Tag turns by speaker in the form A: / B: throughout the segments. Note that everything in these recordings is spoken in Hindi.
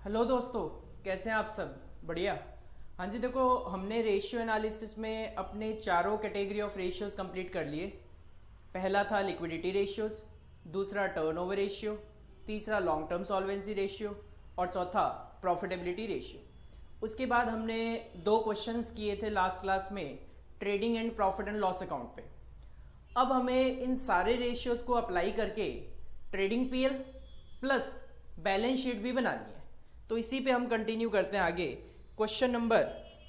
A: हेलो दोस्तों, कैसे हैं आप सब? बढ़िया। हाँ जी, देखो हमने रेशियो एनालिसिस में अपने चारों कैटेगरी ऑफ रेशियोज कंप्लीट कर लिए। पहला था लिक्विडिटी रेशियोज, दूसरा टर्नओवर रेशियो, तीसरा लॉन्ग टर्म सॉल्वेंसी रेशियो और चौथा प्रॉफिटेबिलिटी रेशियो। उसके बाद हमने दो क्वेश्चंस किए थे लास्ट क्लास में trading and profit and loss account पे। अब हमें इन सारे रेशियोज को अप्लाई करके trading PL plus balance sheet भी बनानी है। तो इसी पे हम कंटिन्यू करते हैं आगे। क्वेश्चन नंबर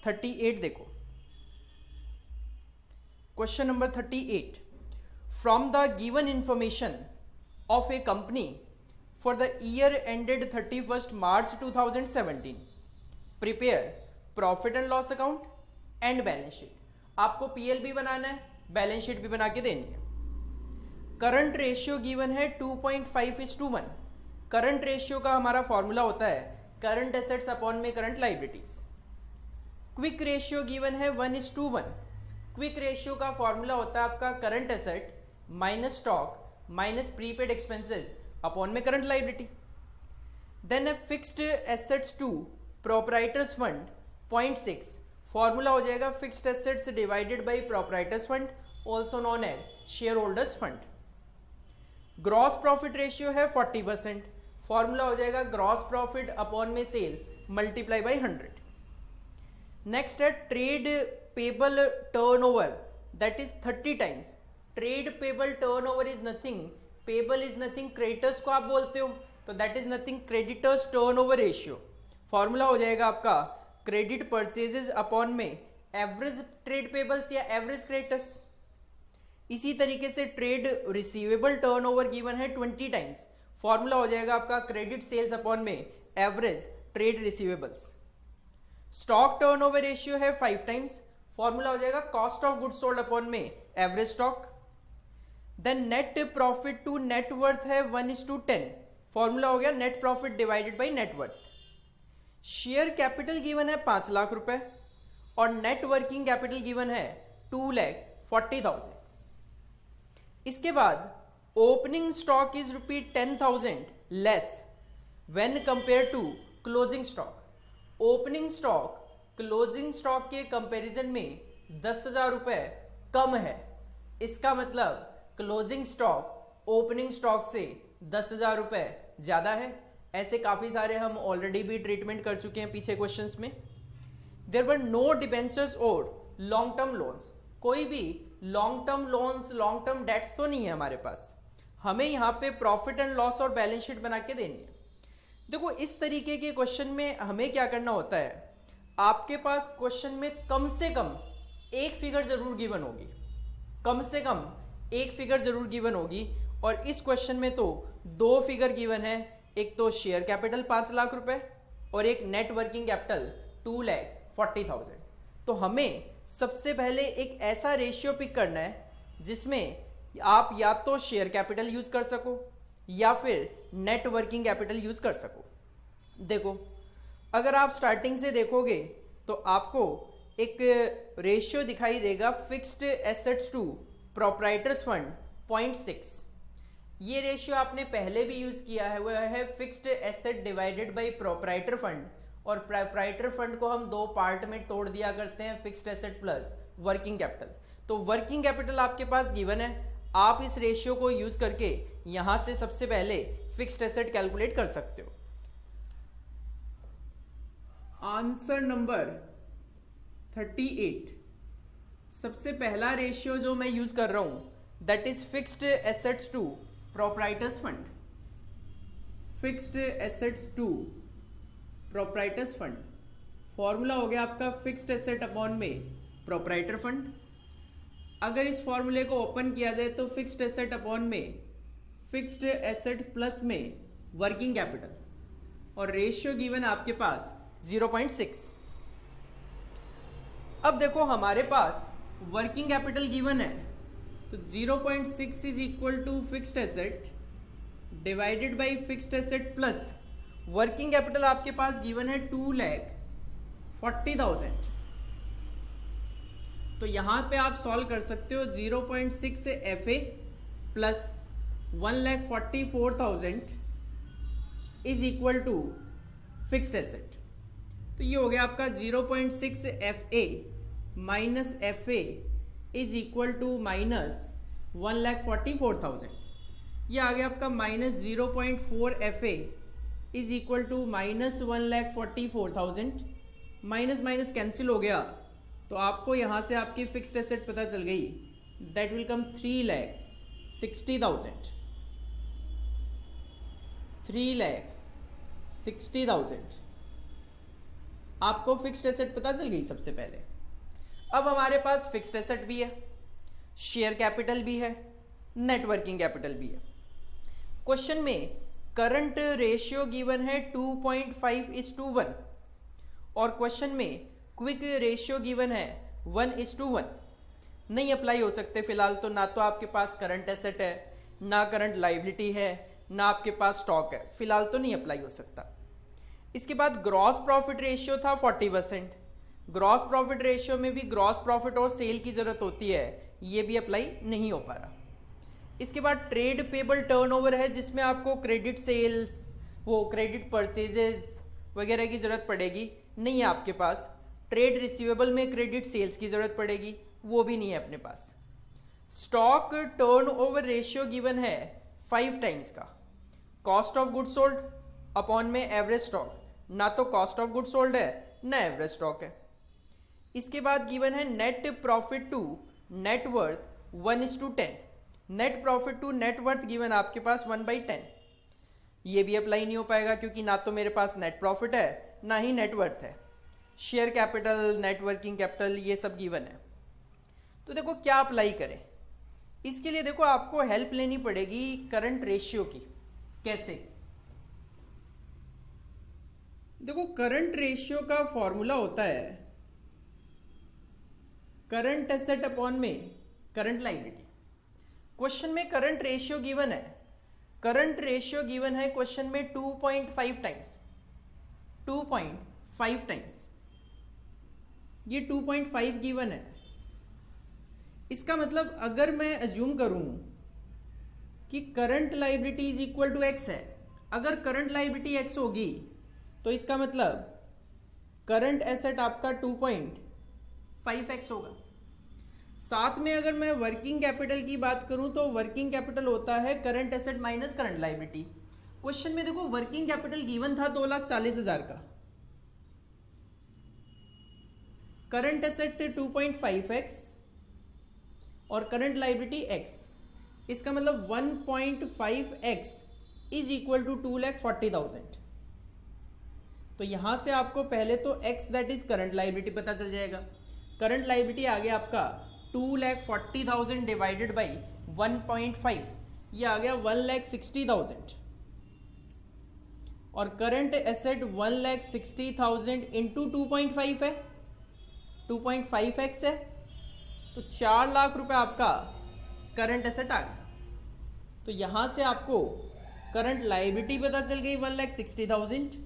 A: 38 देखो। Question number 38, from the given information of A company for the year ended 31 March 2017 prepare profit and loss account and balance sheet. आपको पीएल भी बनाना है, बैलेंस शीट भी बना के देनी है। करंट रेशियो गिवन है 2.5:1। करंट रेशियो का हमारा फॉर्मूला होता है करंट एसेट्स अपॉन में current liabilities. Quick ratio given है 1:1। क्विक रेशियो का फॉर्मूला होता है आपका current asset minus stock minus prepaid expenses upon में करंट लाइबिलिटी। देन है fixed assets to proprietors fund 0.6। Formula हो जाएगा fixed assets divided by proprietors fund, also known as shareholders fund. Gross profit ratio है 40%। फॉर्मूला हो जाएगा ग्रॉस प्रॉफिट अपॉन में सेल्स मल्टीप्लाई बाई 100। नेक्स्ट है trade payable turnover, that is 30 times. Trade payable turnover is nothing, payable is nothing, creditors को आप बोलते हो तो that is nothing creditors turnover ratio. Formula हो जाएगा आपका क्रेडिट परचेजेस अपॉन में एवरेज ट्रेड पेबल्स या एवरेज क्रेडिटर्स। इसी तरीके से ट्रेड रिसीवेबल टर्नओवर गिवन है 20 टाइम्स। फॉर्मूला हो जाएगा आपका क्रेडिट सेल्स अपॉन में average trade receivables. Stock turnover ratio है 5 टाइम्स। फॉर्मूला हो जाएगा cost of goods sold upon में average stock. Then net profit to net worth है 1:10। फॉर्मूला हो गया net profit divided by net worth. Share capital given है 5 लाख रुपए और नेट वर्किंग कैपिटल गिवन है 2,40,000। इसके बाद opening stock is ₹10,000 less when compare to closing stock. Opening stock closing stock के कंपैरिजन में 10,000 रुपए कम है। इसका मतलब क्लोजिंग स्टॉक ओपनिंग स्टॉक से 10,000 रुपए ज़्यादा है। ऐसे काफ़ी सारे हम ऑलरेडी भी ट्रीटमेंट कर चुके हैं पीछे क्वेश्चंस में। देयर वर नो डिबेंचर्स और लॉन्ग टर्म लोन्स, कोई भी long term loans long term debts तो नहीं है हमारे पास। हमें यहाँ पे प्रॉफिट एंड लॉस और बैलेंस शीट बना के देनी है। देखो इस तरीके के क्वेश्चन में हमें क्या करना होता है, आपके पास क्वेश्चन में कम से कम एक फिगर जरूर गिवन होगी, कम से कम एक फिगर जरूर गिवन होगी। और इस क्वेश्चन में तो 2 फिगर गिवन है, एक तो शेयर कैपिटल 5 लाख रुपए और एक नेट वर्किंग कैपिटल 2,40,000। तो हमें सबसे पहले एक ऐसा रेशियो पिक करना है जिसमें आप या तो शेयर कैपिटल यूज कर सको या फिर नेट वर्किंग कैपिटल यूज कर सको। देखो अगर आप स्टार्टिंग से देखोगे तो आपको एक रेशियो दिखाई देगा fixed assets to proprietors fund 0.6। ये रेशियो आपने पहले भी यूज किया है, वह है fixed asset divided by proprietor fund. और प्रोप्राइटर फंड को हम 2 पार्ट में तोड़ दिया करते हैं, fixed asset plus working capital. तो वर्किंग कैपिटल आपके पास गिवन है, आप इस रेशियो को यूज करके यहां से सबसे पहले फिक्स्ड एसेट कैलकुलेट कर सकते हो। आंसर नंबर 38, सबसे पहला रेशियो जो मैं यूज कर रहा हूं that is fixed assets to proprietors fund. Fixed assets to proprietors fund formula हो गया आपका फिक्स्ड एसेट अपॉन में प्रोप्राइटर फंड। अगर इस फॉर्मूले को ओपन किया जाए तो फिक्स्ड एसेट अपॉन में फिक्स्ड एसेट प्लस में वर्किंग कैपिटल और रेशियो गिवन आपके पास 0.6। अब देखो हमारे पास वर्किंग कैपिटल गिवन है तो 0.6 is equal to fixed asset divided by fixed asset plus working capital आपके पास गिवन है 2,40,000। तो यहाँ पे आप सॉल्व कर सकते हो 0.6 FA plus 1,40,000 is equal to fixed asset, तो ये हो गया आपका 0.6 FA minus FA is equal to minus 1,44,000। ये आ गया आपका minus 0.4 FA is equal to minus 1,44,000। Minus minus cancel हो गया, तो आपको यहाँ से आपकी फिक्स्ड एसेट पता चल गई, दैट विल कम 3,60,000। 3,60,000 आपको फिक्स्ड एसेट पता चल गई सबसे पहले। अब हमारे पास फिक्स्ड एसेट भी है, शेयर कैपिटल भी है, नेट वर्किंग कैपिटल भी है। क्वेश्चन में करंट रेशियो गिवन है 2.5:1 और क्वेश्चन में क्विक रेशियो गिवन है 1:1। नहीं अप्लाई हो सकते फिलहाल तो, ना तो आपके पास करंट एसेट है, ना करंट लाइबिलिटी है, ना आपके पास स्टॉक है, फिलहाल तो नहीं अप्लाई हो सकता। इसके बाद ग्रॉस प्रॉफिट रेशियो था 40%। ग्रॉस प्रॉफिट रेशियो में भी ग्रॉस प्रॉफिट और सेल की ज़रूरत होती है, ये भी अप्लाई नहीं हो पा रहा। इसके बाद ट्रेड पेबल टर्नओवर है, जिसमें आपको क्रेडिट सेल्स, वो क्रेडिट परचेजेस वगैरह की ज़रूरत पड़ेगी, नहीं है आपके पास। ट्रेड रिसीवेबल में क्रेडिट सेल्स की ज़रूरत पड़ेगी, वो भी नहीं है अपने पास। स्टॉक टर्नओवर रेशियो गिवन है 5 टाइम्स का। Cost of good sold upon में एवरेज स्टॉक, ना तो कॉस्ट ऑफ गुड सोल्ड है ना एवरेज स्टॉक है। इसके बाद गिवन है net profit to net worth 1:10। Net profit to net worth given आपके पास 1/10। ये भी अप्लाई नहीं हो पाएगा क्योंकि ना तो मेरे पास नेट प्रॉफिट है ना ही नेट वर्थ है। Share capital, net working capital, ये सब गिवन है। तो देखो क्या अप्लाई करें, इसके लिए देखो आपको हेल्प लेनी पड़ेगी करंट रेशियो की। कैसे? देखो करंट रेशियो का फॉर्मूला होता है करंट एसेट अपॉन में करंट लायबिलिटी। क्वेश्चन में करंट रेशियो गिवन है, करंट रेशियो गिवन है क्वेश्चन में 2.5 टाइम्स। 2.5 टाइम्स, ये 2.5 गिवन है। इसका मतलब अगर मैं अज्यूम करूं कि current liability is equal to X है, अगर करंट लायबिलिटी एक्स होगी तो इसका मतलब करंट एसेट आपका 2.5x होगा। साथ में अगर मैं वर्किंग कैपिटल की बात करूं तो वर्किंग कैपिटल होता है current asset minus current liability. Question में देखो वर्किंग कैपिटल गिवन था 2,40,000 का, करंट एसेट 2.5x और करंट लायबिलिटी x। इसका मतलब 1.5x इज इक्वल टू 2,40,000। तो यहां से आपको पहले तो x that is current liability पता चल जाएगा। करंट लायबिलिटी आ गया आपका 2,40,000 डिवाइडेड बाई 1.5, ये आ गया 1,60,000। और करंट एसेट 1,60,000 इंटू 2.5 है, 2.5x है, तो 4 लाख रुपए आपका करंट एसेट आ गया। तो यहां से आपको करंट लायबिलिटी पता चल गई 1,60,000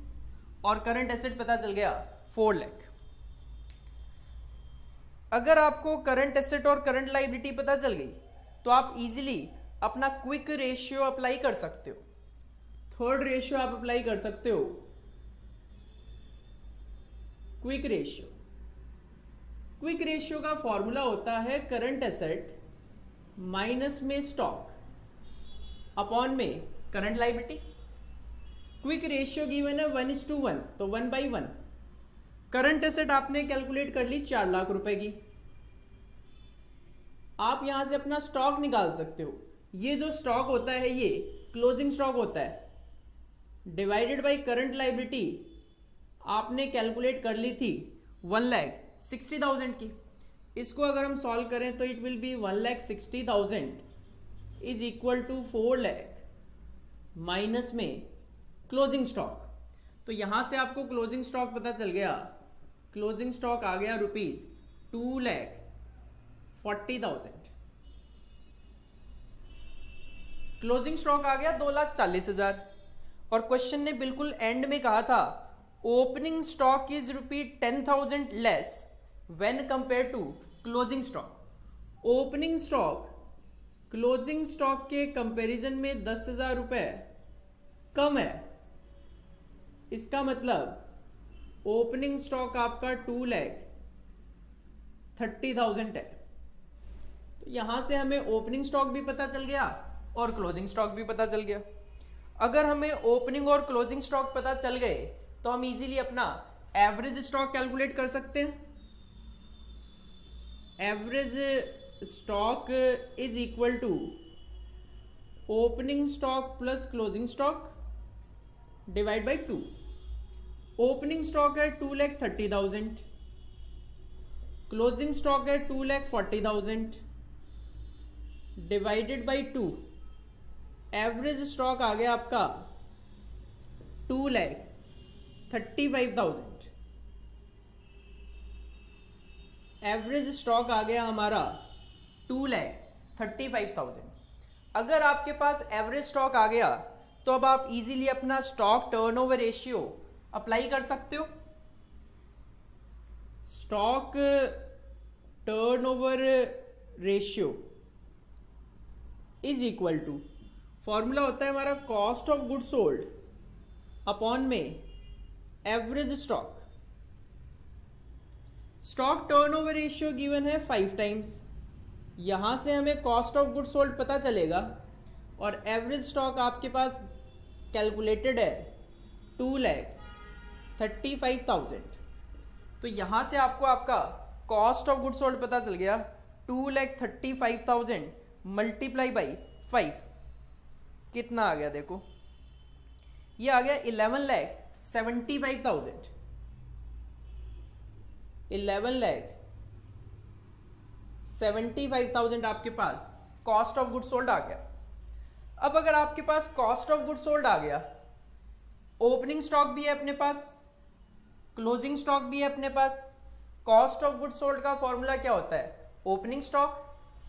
A: और करंट एसेट पता चल गया 4 लाख। अगर आपको करंट एसेट और करंट लायबिलिटी पता चल गई तो आप इजीली अपना क्विक रेशियो अप्लाई कर सकते हो। थर्ड रेशियो आप अप्लाई कर सकते हो, क्विक रेशियो। क्विक रेशियो का फॉर्मूला होता है करंट एसेट माइनस में स्टॉक अपॉन में current liability. Quick ratio given है 1:1, तो 1/1। करंट एसेट आपने कैलकुलेट कर ली 4 लाख रुपए की। आप यहां से अपना स्टॉक निकाल सकते हो। ये जो स्टॉक होता है ये क्लोजिंग स्टॉक होता है, डिवाइडेड बाय करंट लायबिलिटी आपने कैलकुलेट कर ली थी 1,60,000 की। इसको अगर हम सॉल्व करें तो it will be 1,60,000 is equal to 4 lakh minus में क्लोजिंग स्टॉक। तो यहां से आपको क्लोजिंग स्टॉक पता चल गया, क्लोजिंग स्टॉक आ गया ₹2,40,000। क्लोजिंग स्टॉक आ गया 2,40,000। और क्वेश्चन ने बिल्कुल एंड में कहा था opening stock is ₹10,000 less when compare to closing stock. Opening stock closing stock के कंपैरिजन में 10,000 रुपए कम है। इसका मतलब ओपनिंग स्टॉक आपका 2,30,000 है। तो यहां से हमें ओपनिंग स्टॉक भी पता चल गया और क्लोजिंग स्टॉक भी पता चल गया। अगर हमें ओपनिंग और क्लोजिंग स्टॉक पता चल गए तो हम इजीली अपना एवरेज स्टॉक कैलकुलेट कर सकते हैं। Average stock is equal to opening stock plus closing stock divide by 2। Opening stock है 2,30,000, क्लोजिंग स्टॉक है 2,40,000 डिवाइडेड बाई 2। एवरेज स्टॉक आ गया आपका 2,35,000। एवरेज स्टॉक आ गया हमारा 2,35,000। अगर आपके पास एवरेज स्टॉक आ गया तो अब आप इजीली अपना स्टॉक टर्नओवर रेशियो अप्लाई कर सकते हो। Stock turnover ratio is equal to, formula होता है हमारा cost of good sold upon में average stock. Stock turnover ratio given है 5 टाइम्स। यहां से हमें कॉस्ट ऑफ गुड सोल्ड पता चलेगा और एवरेज स्टॉक आपके पास कैलकुलेटेड है 2,35,000। तो यहां से आपको आपका कॉस्ट ऑफ गुड सोल्ड पता चल गया 2,35,000 मल्टीप्लाई बाई 5 कितना आ गया, देखो ये आ गया 11,75,000। 11,75,000 आपके पास कॉस्ट ऑफ गुड सोल्ड आ गया। अब अगर आपके पास कॉस्ट ऑफ गुड सोल्ड आ गया, ओपनिंग स्टॉक भी है अपने पास, क्लोजिंग स्टॉक भी है अपने पास। कॉस्ट ऑफ गुड सोल्ड का फॉर्मूला क्या होता है? Opening stock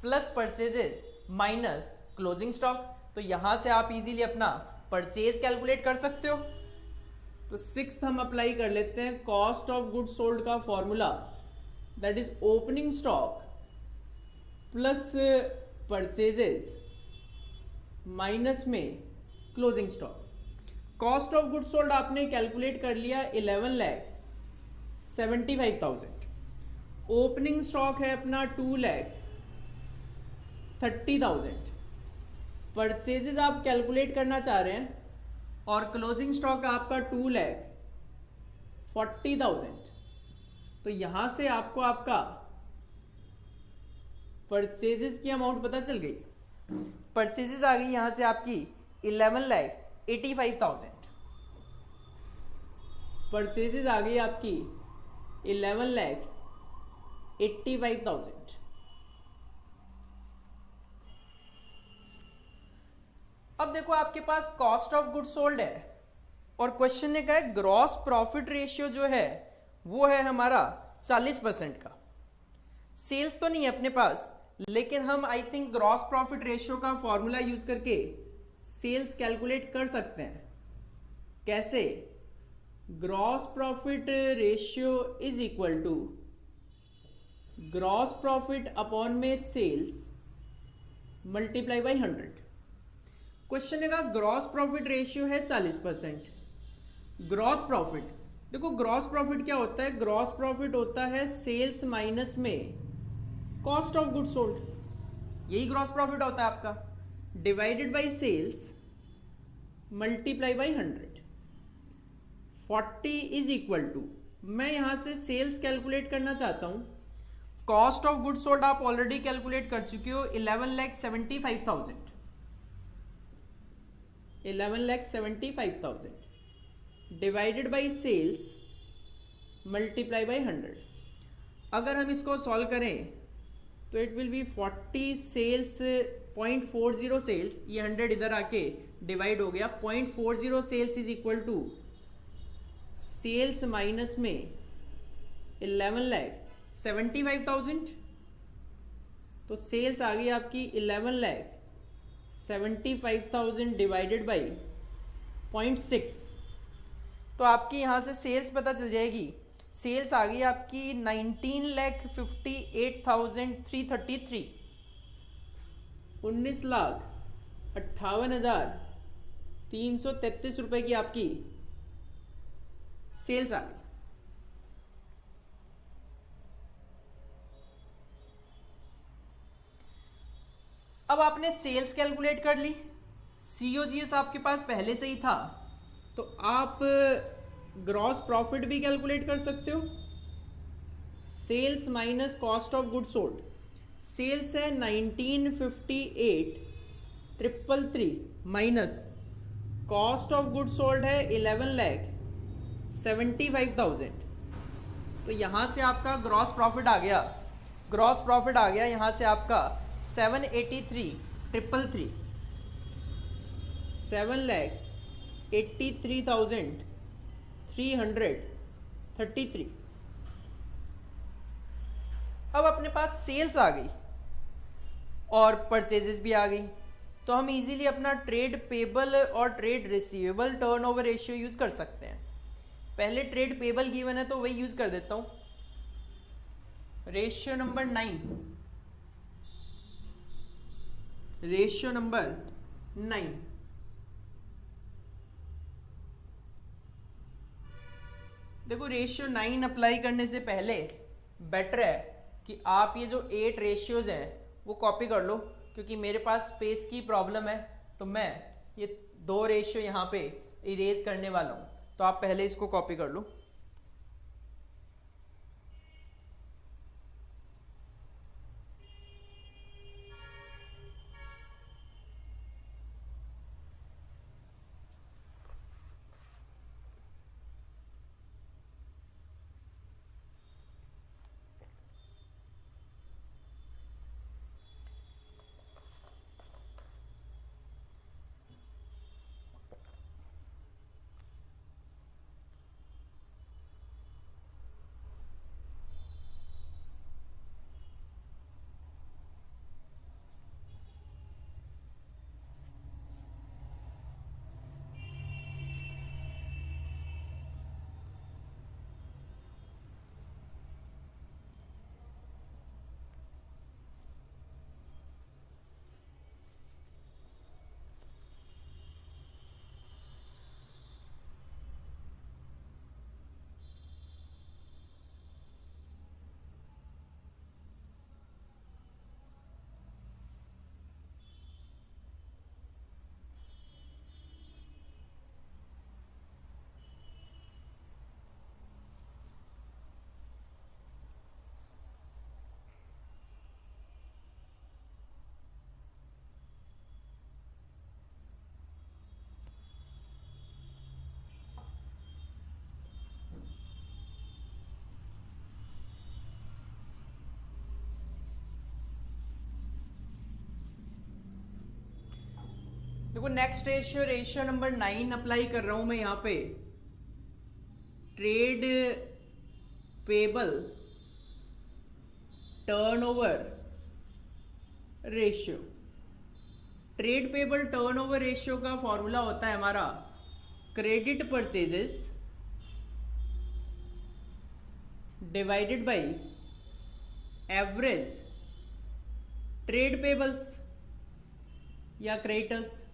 A: plus purchases minus closing stock. तो यहां से आप इजीली अपना परचेज कैलकुलेट कर सकते हो। तो 6th हम अप्लाई कर लेते हैं कॉस्ट ऑफ गुड सोल्ड का formula, that is opening stock plus purchases minus में closing stock. Cost of good sold आपने कैलकुलेट कर लिया 11,75,000। ओपनिंग स्टॉक है अपना 2,30,000। परचेजेस आप कैलकुलेट करना चाह रहे हैं और क्लोजिंग स्टॉक आपका 2,40,000। तो यहां से आपको आपका परचेजेस की अमाउंट पता चल गई। परचेजेस आ गई यहां से आपकी 11,85,000। परचेजेस आ गई आपकी 11,85,000। अब देखो आपके पास कॉस्ट ऑफ गुड सोल्ड है और क्वेश्चन ने कहा है ग्रॉस प्रॉफिट रेशियो जो है वो है हमारा 40% का। सेल्स तो नहीं है अपने पास, लेकिन हम I think gross profit ratio का फॉर्मूला यूज करके सेल्स कैलकुलेट कर सकते हैं। कैसे? Gross profit ratio is equal to gross profit upon में सेल्स मल्टीप्लाई बाई 100। क्वेश्चन का ग्रॉस प्रॉफिट रेशियो है 40%। ग्रॉस प्रॉफिट, देखो ग्रॉस प्रॉफिट क्या होता है? ग्रॉस प्रॉफिट होता है सेल्स माइनस में कॉस्ट ऑफ गुड सोल्ड, यही ग्रॉस प्रॉफिट होता है आपका, divided by sales multiply by 100। 40 is equal to, मैं यहां से सेल्स कैलकुलेट करना चाहता हूं। कॉस्ट ऑफ गुड सोल्ड आप ऑलरेडी कैलकुलेट कर चुके हो 11,75,000। 11,75,000 divided by sales multiply by 100। अगर हम इसको सॉल्व करें तो it will be 40 sales 0.40 sales, ये 100 इधर आके डिवाइड हो गया। 0.40 sales is equal to sales minus में 11,75,000। तो सेल्स आ गई आपकी 11,75,000 डिवाइडेड बाई 0.6। तो आपकी यहाँ से सेल्स पता चल जाएगी। सेल्स आ गई आपकी 19,58,333, 19,58,333 रुपए की आपकी सेल्स आ गई। अब आपने सेल्स कैलकुलेट कर ली, सीओजीएस आपके पास पहले से ही था, तो आप ग्रॉस प्रॉफिट भी कैलकुलेट कर सकते हो। Sales minus cost of good sold, sales है 1958,333 minus cost of good sold है 11,75,000। तो यहाँ से आपका ग्रॉस प्रॉफिट आ गया, ग्रॉस प्रॉफिट आ गया यहाँ से आपका 783,333, 7,83,333। अब अपने पास सेल्स आ गई और परचेजेस भी आ गई, तो हम इजीली अपना ट्रेड पेबल और trade receivable turnover ratio use कर सकते हैं। पहले ट्रेड पेबल गिवन है तो वही यूज कर देता हूं, रेशियो नंबर 9, रेशियो नंबर 9। देखो रेशियो 9 अप्लाई करने से पहले बेटर है कि आप ये जो 8 रेशियोज हैं वो कॉपी कर लो, क्योंकि मेरे पास स्पेस की प्रॉब्लम है, तो मैं ये 2 रेशियो यहाँ पे इरेज करने वाला हूँ, तो आप पहले इसको कॉपी कर लो। देखो next ratio, ratio number 9 apply कर रहा हूं मैं यहाँ पे, trade payable turnover ratio. Trade payable turnover ratio का फॉर्मूला होता है हमारा credit purchases divided by average trade pebbles या क्रेडिटर्स।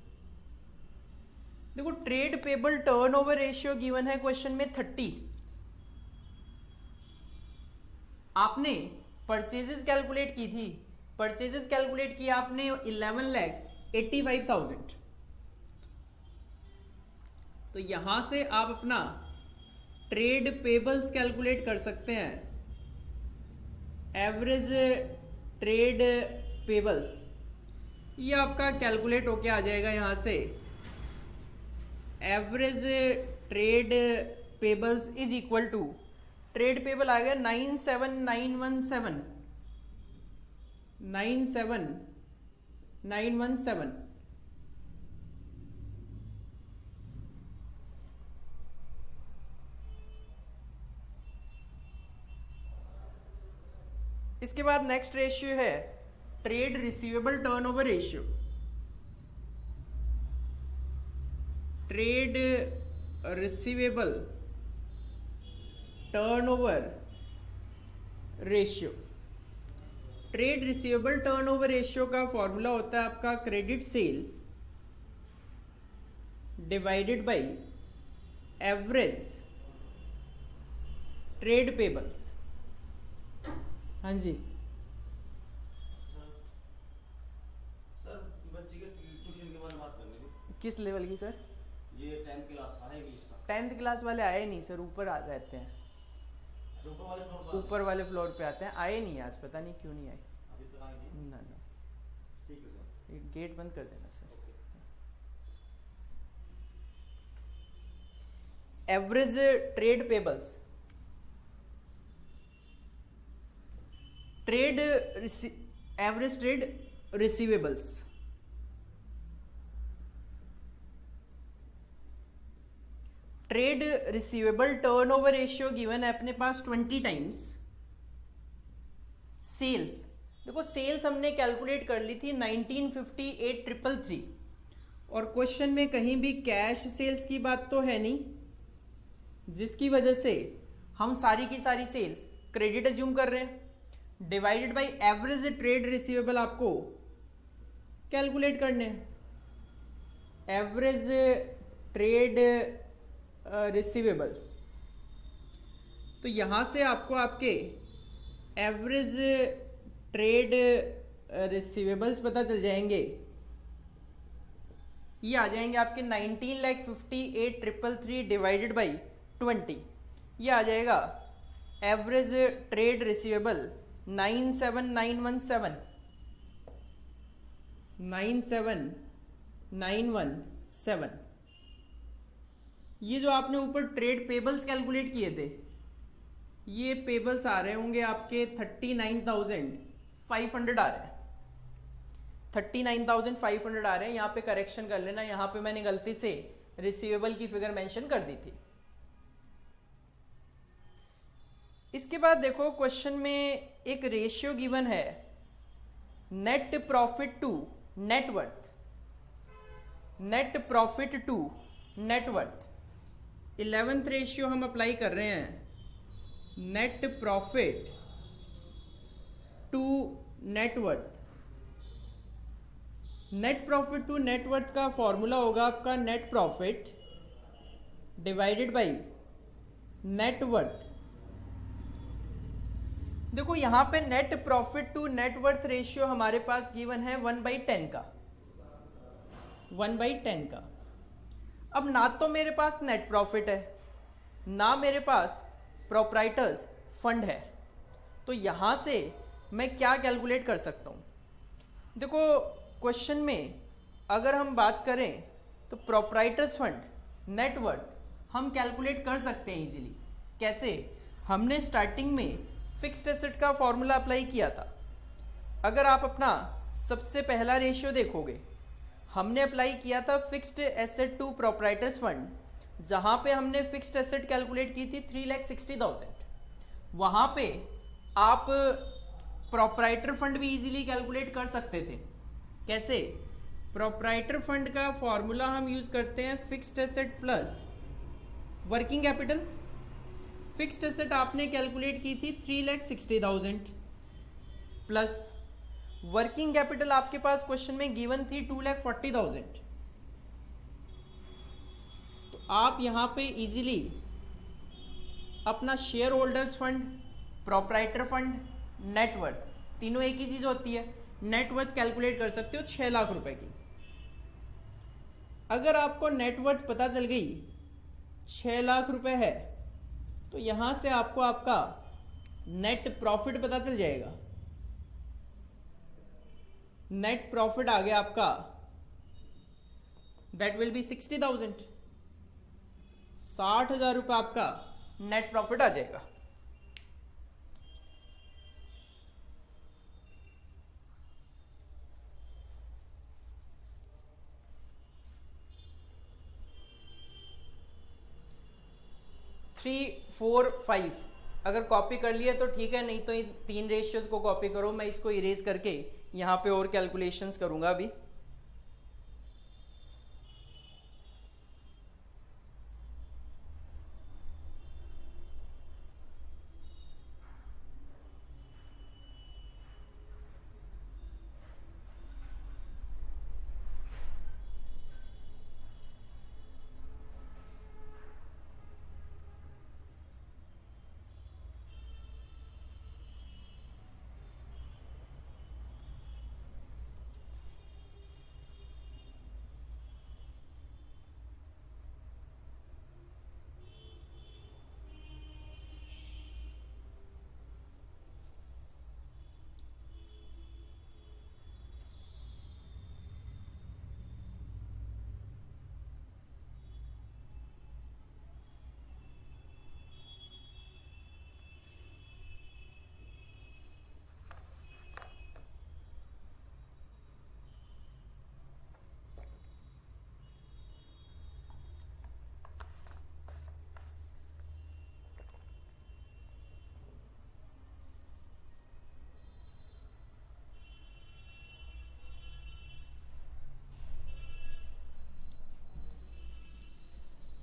A: देखो trade payable turnover ratio given है क्वेश्चन में 30, आपने परचेजेस कैलकुलेट की थी, परचेजेस कैलकुलेट किया आपने 11,85,000, तो यहां से आप अपना ट्रेड पेबल्स कैलकुलेट कर सकते हैं, एवरेज ट्रेड पेबल्स, ये आपका कैलकुलेट होके आ जाएगा यहां से, average trade payables is equal to, trade payable आ गया 97917, 97917। इसके बाद नेक्स्ट रेशियो है trade receivable turnover ratio, trade receivable turnover ratio. Trade receivable turnover ratio का फॉर्मूला होता है आपका credit sales divided by average trade payables. हाँ जी
B: सर, बच्चे के ट्यूशन के बारे में बात करनी थी।
A: किस लेवल की सर?
B: ये 10th क्लास का है भी इसका।
A: 10th क्लास वाले आए नहीं सर, ऊपर आ रहते हैं,
B: अच्छा, ऊपर वाले फ्लोर पर
A: ऊपर वाले फ्लोर पे आते हैं। आए नहीं आज, पता नहीं क्यों नहीं आए।
B: अभी तक आए नहीं।
A: ना ना,
B: ठीक है सर।
A: ये गेट बंद कर देना sir.
B: Okay.
A: Average trade pebbles, trade average trade receivables. Trade receivable turnover ratio given है अपने पास 20 टाइम्स। सेल्स, देखो सेल्स हमने कैलकुलेट कर ली थी 1958,333, और क्वेश्चन में कहीं भी कैश सेल्स की बात तो है नहीं, जिसकी वजह से हम सारी की सारी सेल्स क्रेडिट एज्यूम कर रहे हैं। Divided by average trade receivable आपको कैलकुलेट करने हैं। एवरेज ट्रेड रिसीवेबल्स, तो यहाँ से आपको आपके एवरेज ट्रेड रिसीवेबल्स पता चल जाएंगे। ये आ जाएंगे आपके 19,58,333 डिवाइडेड बाई 20, ये आ जाएगा एवरेज ट्रेड रिसीवेबल 97917, 97917। ये जो आपने ऊपर ट्रेड पेबल्स कैलकुलेट किए थे, ये पेबल्स आ रहे होंगे आपके 39,500 आ रहे हैं, 39,500 आ रहे हैं। यहाँ पे करेक्शन कर लेना, यहाँ पे मैंने गलती से रिसीवेबल की फिगर मेंशन कर दी थी। इसके बाद देखो क्वेश्चन में एक रेशियो गिवन है, net profit to net worth, net profit to net worth. 11th ratio हम अप्लाई कर रहे हैं, net profit to net worth. Net profit to net worth का फॉर्मूला होगा आपका net profit divided by net worth. देखो यहाँ पे net profit to net worth ratio हमारे पास गिवन है 1/10 का, 1/10 का। अब ना तो मेरे पास नेट प्रॉफिट है, ना मेरे पास प्रोप्राइटर्स फंड है, तो यहाँ से मैं क्या कैलकुलेट कर सकता हूँ? देखो क्वेश्चन में अगर हम बात करें तो प्रोप्राइटर्स फंड नेटवर्थ हम कैलकुलेट कर सकते हैं इजीली। कैसे? हमने स्टार्टिंग में फिक्स्ड एसेट का फॉर्मूला अप्लाई किया था। अगर आप अपना सबसे पहला रेशियो देखोगे, हमने अप्लाई किया था fixed asset to proprietors fund, जहाँ पे हमने फिक्स्ड एसेट कैलकुलेट की थी 3,60,000। वहाँ पे आप प्रोप्राइटर फंड भी इजीली कैलकुलेट कर सकते थे। कैसे? प्रोप्राइटर फंड का फॉर्मूला हम यूज़ करते हैं fixed asset plus working capital. Fixed asset आपने कैलकुलेट की थी 3,60,000 प्लस वर्किंग कैपिटल आपके पास क्वेश्चन में गिवन थी 2,40,000। तो आप यहाँ पे इजीली अपना share holders fund, proprietor fund, net worth, तीनों एक ही चीज़ होती है, नेटवर्थ कैलकुलेट कर सकते हो 6 लाख रुपए की। अगर आपको नेटवर्थ पता चल गई 6 लाख रुपए है, तो यहाँ से आपको आपका नेट प्रॉफिट पता चल जाएगा। नेट प्रॉफिट आ गया आपका, दैट विल बी 60,000, 60,000 रुपये आपका नेट प्रॉफिट आ जाएगा। थ्री फोर फाइव अगर कॉपी कर लिए तो ठीक है, नहीं तो इन 3 रेशियोज को कॉपी करो। मैं इसको इरेज करके यहाँ पे और कैलकुलेशंस करूँगा अभी।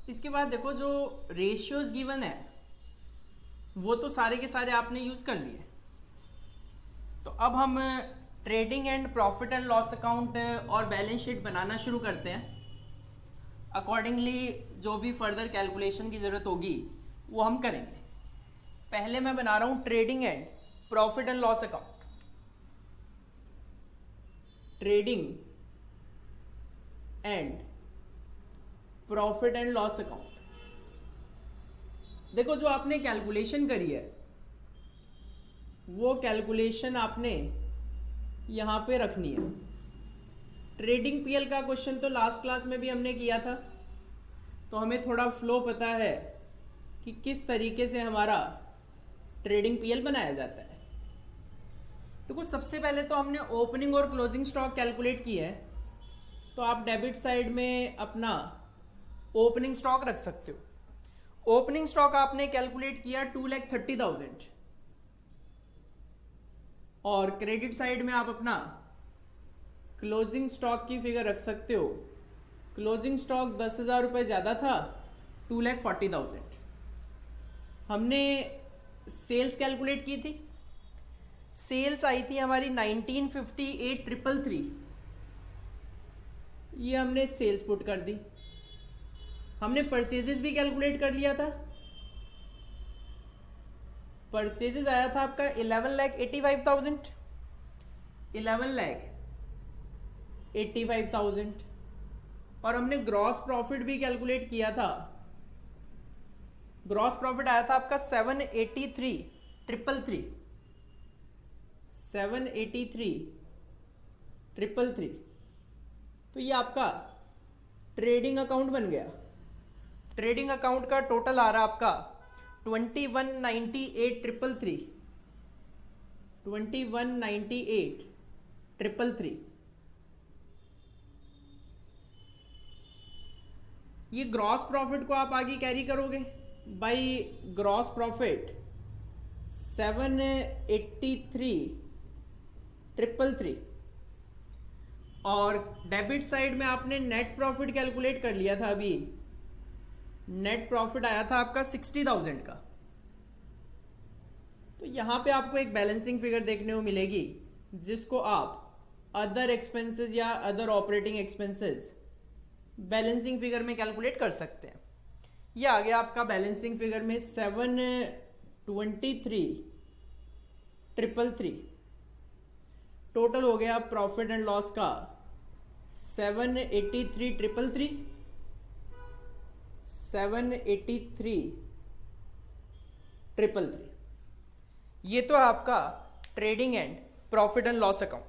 A: इसके बाद देखो जो रेशियोज गिवन है वो तो सारे के सारे आपने यूज़ कर लिए। तो अब हम trading and profit and loss account और बैलेंस शीट बनाना शुरू करते हैं। अकॉर्डिंगली जो भी फर्दर कैलकुलेशन की ज़रूरत होगी वो हम करेंगे। पहले मैं बना रहा हूँ trading and profit and loss account. Trading and profit and loss account. देखो जो आपने कैलकुलेशन करी है वो कैलकुलेशन आपने यहाँ पे रखनी है। ट्रेडिंग पीएल का क्वेश्चन तो लास्ट क्लास में भी हमने किया था, तो हमें थोड़ा फ्लो पता है कि किस तरीके से हमारा ट्रेडिंग पीएल बनाया जाता है। तो कुछ सबसे पहले तो हमने ओपनिंग और क्लोजिंग स्टॉक कैलकुलेट की है, तो आप डेबिट साइड में अपना ओपनिंग स्टॉक रख सकते हो। ओपनिंग स्टॉक आपने कैलकुलेट किया 2,30,000 और क्रेडिट साइड में आप अपना क्लोजिंग स्टॉक की फिगर रख सकते हो। क्लोजिंग स्टॉक 10,000 रुपये ज़्यादा था, 2,40,000। हमने सेल्स कैलकुलेट की थी। सेल्स आई थी हमारी 1958,333। ये हमने सेल्स पुट कर दी। हमने परचेजेस भी कैलकुलेट कर लिया था। परचेजेस आया था आपका 11,85,000। 11,85,000 और हमने ग्रॉस प्रॉफिट भी कैलकुलेट किया था। ग्रॉस प्रॉफिट आया था आपका 783,333। 783,333। तो ये आपका ट्रेडिंग अकाउंट बन गया। ट्रेडिंग अकाउंट का टोटल आ रहा आपका 21,98,333। 21,98,333। ये ग्रॉस प्रॉफिट को आप आगे कैरी करोगे बाई ग्रॉस प्रॉफिट 783,333 और डेबिट साइड में आपने नेट प्रॉफिट कैलकुलेट कर लिया था। अभी नेट प्रॉफिट आया था आपका 60,000 का। तो यहाँ पे आपको एक बैलेंसिंग फिगर देखने को मिलेगी जिसको आप अदर एक्सपेंसेस या other operating expenses balancing figure में कैलकुलेट कर सकते हैं। ये आ गया आपका बैलेंसिंग फिगर में 723,333। टोटल हो गया प्रॉफिट एंड लॉस का 783,333। 783,333। ये तो आपका trading and profit and loss account.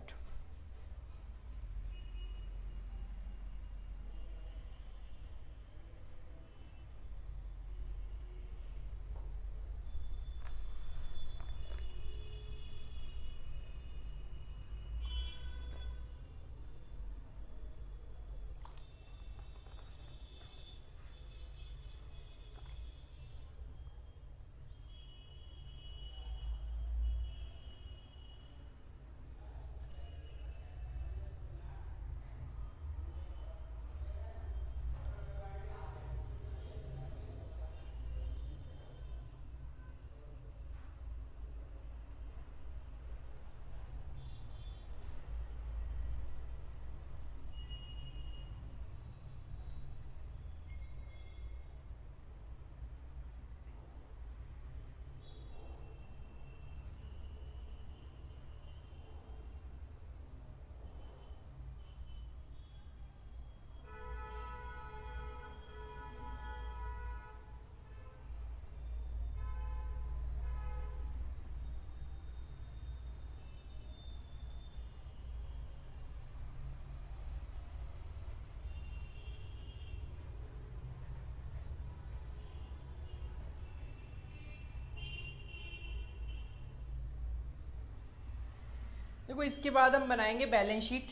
A: देखो इसके बाद हम बनाएंगे बैलेंस शीट।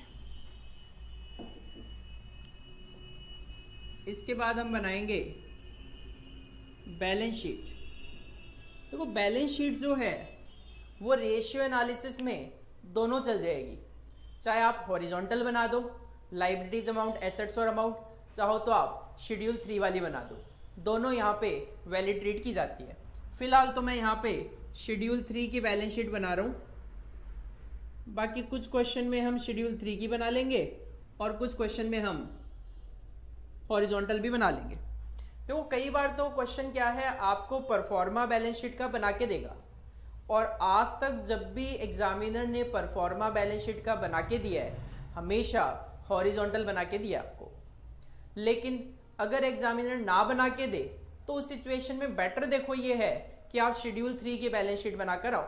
A: इसके बाद हम बनाएंगे बैलेंस शीट। देखो बैलेंस शीट जो है वो रेशियो एनालिसिस में दोनों चल जाएगी। चाहे आप हॉरिजॉन्टल बना दो लाइबिलिटीज अमाउंट एसेट्स और अमाउंट, चाहो तो आप शेड्यूल 3 वाली बना दो। दोनों यहाँ पे वैलिड ट्रीट की जाती है। फिलहाल तो मैं यहाँ पे शेड्यूल 3 की बैलेंस शीट बना रहा हूँ, बाकी कुछ क्वेश्चन में हम शेड्यूल 3 की बना लेंगे और कुछ क्वेश्चन में हम हॉरिजॉन्टल भी बना लेंगे। तो कई बार तो क्वेश्चन क्या है, आपको परफॉर्मा बैलेंस शीट का बना के देगा, और आज तक जब भी एग्जामिनर ने परफॉर्मा बैलेंस शीट का बना के दिया है हमेशा हॉरिजॉन्टल बना के दिया आपको। लेकिन अगर एग्जामिनर ना बना के दे तो उस सिचुएशन में बेटर देखो ये है कि आप शेड्यूल 3 की बैलेंस शीट बना कर आओ।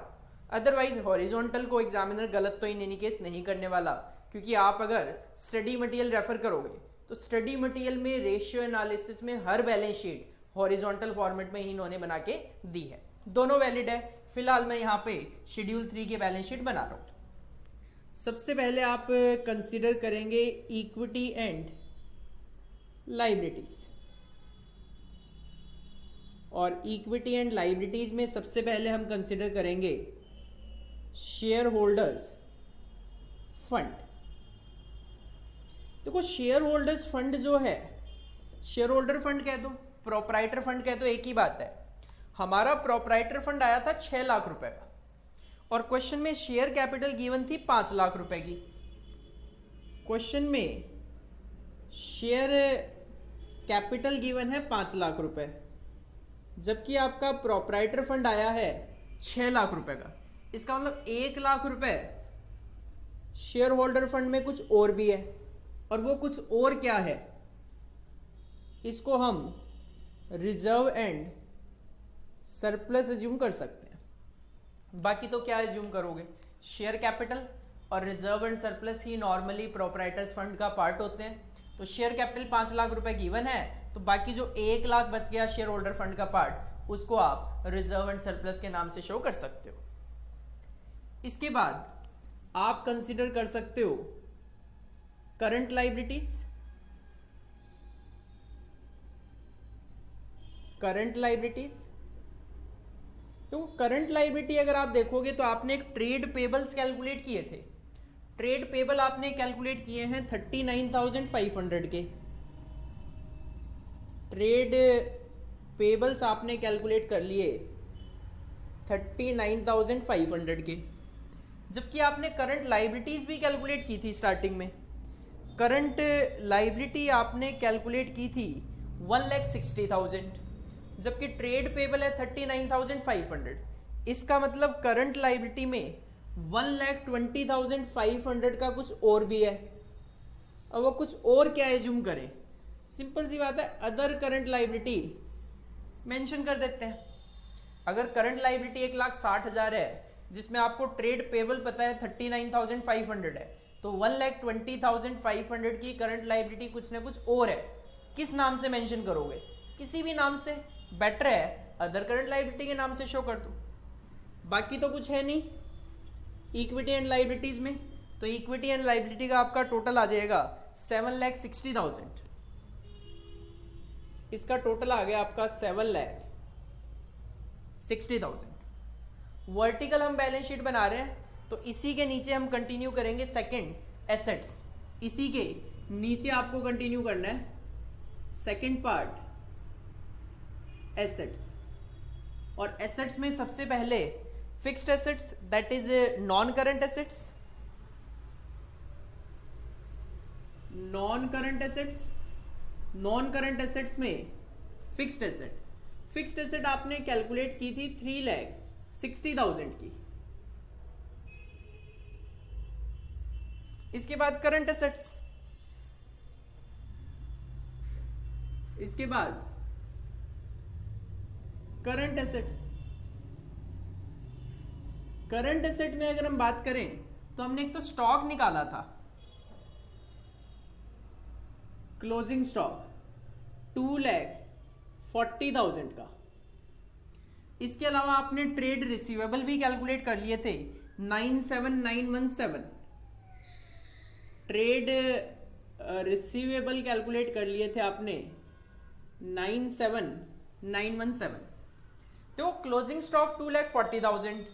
A: अदरवाइज हॉरिजॉन्टल को एग्जामिनर गलत तो इन एनी केस नहीं करने वाला, क्योंकि आप अगर स्टडी मटेरियल रेफर करोगे तो स्टडी मटेरियल में रेशियो एनालिसिस में हर बैलेंस शीट हॉरिजॉन्टल फॉर्मेट में ही इन्होंने बना के दी है। दोनों वैलिड है। फिलहाल मैं यहाँ पे शेड्यूल 3 की बैलेंस शीट बना रहा हूँ। सबसे पहले आप कंसीडर करेंगे इक्विटी एंड लाइबिलिटीज, और इक्विटी एंड लाइबिलिटीज में सबसे पहले हम कंसीडर करेंगे शेयर होल्डर्स फंड। देखो शेयर होल्डर्स फंड जो है, शेयर होल्डर फंड कह दो, प्रोप्राइटर फंड कह दो, एक ही बात है। हमारा प्रोप्राइटर फंड आया था 6 लाख रुपए का, और क्वेश्चन में शेयर कैपिटल गिवन थी 5 लाख रुपए की। क्वेश्चन में शेयर कैपिटल गिवन है 5 लाख रुपए, जबकि आपका प्रोप्राइटर फंड आया है 6 लाख रुपए का। इसका मतलब 1 लाख रुपए शेयर होल्डर फंड में कुछ और भी है, और वो कुछ और क्या है, इसको हम रिजर्व एंड सरप्लस एज्यूम कर सकते हैं। बाकी तो क्या एज्यूम करोगे, शेयर कैपिटल और reserve and surplus he normally proprietors fund का पार्ट होते हैं। तो शेयर कैपिटल 5 लाख रुपए गिवन है, तो बाकी जो 1 लाख बच गया शेयर होल्डर फंड का पार्ट, उसको आप रिजर्व एंड सरप्लस के नाम से शो कर सकते हो। इसके बाद आप कंसीडर कर सकते हो करंट लाइबिलिटीज। करंट लाइबिलिटीज, तो करंट लाइबिलिटी अगर आप देखोगे तो आपने एक ट्रेड पेबल्स कैलकुलेट किए थे। ट्रेड पेबल आपने कैलकुलेट किए हैं 39,500 के। ट्रेड पेबल्स आपने कैलकुलेट कर लिए 39,500 के, जबकि आपने करंट लाइबिलिटीज भी कैलकुलेट की थी स्टार्टिंग में। करंट लाइबिलिटी आपने कैलकुलेट की थी 1,60,000, जबकि ट्रेड पेबल है 39,500। इसका मतलब करंट लाइबिलिटी में 1,20,500 का कुछ और भी है। अब वो कुछ और क्या एज्यूम करें, सिंपल सी बात है, अदर करंट लाइबिलिटी मेंशन कर देते हैं। अगर करंट लाइबिलिटी 1,60,000 है, जिसमें आपको ट्रेड पेबल पता है 39,500 है, तो 1,20,500 की करंट लाइबिलिटी कुछ ना कुछ और है। किस नाम से मेंशन करोगे, किसी भी नाम से, बेटर है अदर करंट लाइबिलिटी के नाम से शो कर दो। बाकी तो कुछ है नहीं इक्विटी एंड लाइबिलिटीज में। तो इक्विटी एंड लाइबिलिटी का आपका टोटल आ जाएगा 7,60,000। इसका टोटल आ गया आपका 7,60,000। वर्टिकल हम बैलेंस शीट बना रहे हैं, तो इसी के नीचे हम कंटिन्यू करेंगे सेकंड एसेट्स। इसी के नीचे आपको कंटिन्यू करना है सेकंड पार्ट एसेट्स। और एसेट्स में सबसे पहले fixed assets, that is non current assets. Non current assets, non current assets में फिक्स्ड एसेट। फिक्स्ड एसेट आपने कैलकुलेट की थी 3,60,000 की। इसके बाद करंट एसेट्स, इसके बाद करंट एसेट्स। करंट एसेट में अगर हम बात करें तो हमने एक तो स्टॉक निकाला था, क्लोजिंग स्टॉक 2,40,000 का। इसके अलावा आपने ट्रेड रिसीवेबल भी कैलकुलेट कर लिए थे 97,917। ट्रेड रिसीवेबल कैलकुलेट कर लिए थे आपने 97,917। तो क्लोजिंग स्टॉक 2,40,000,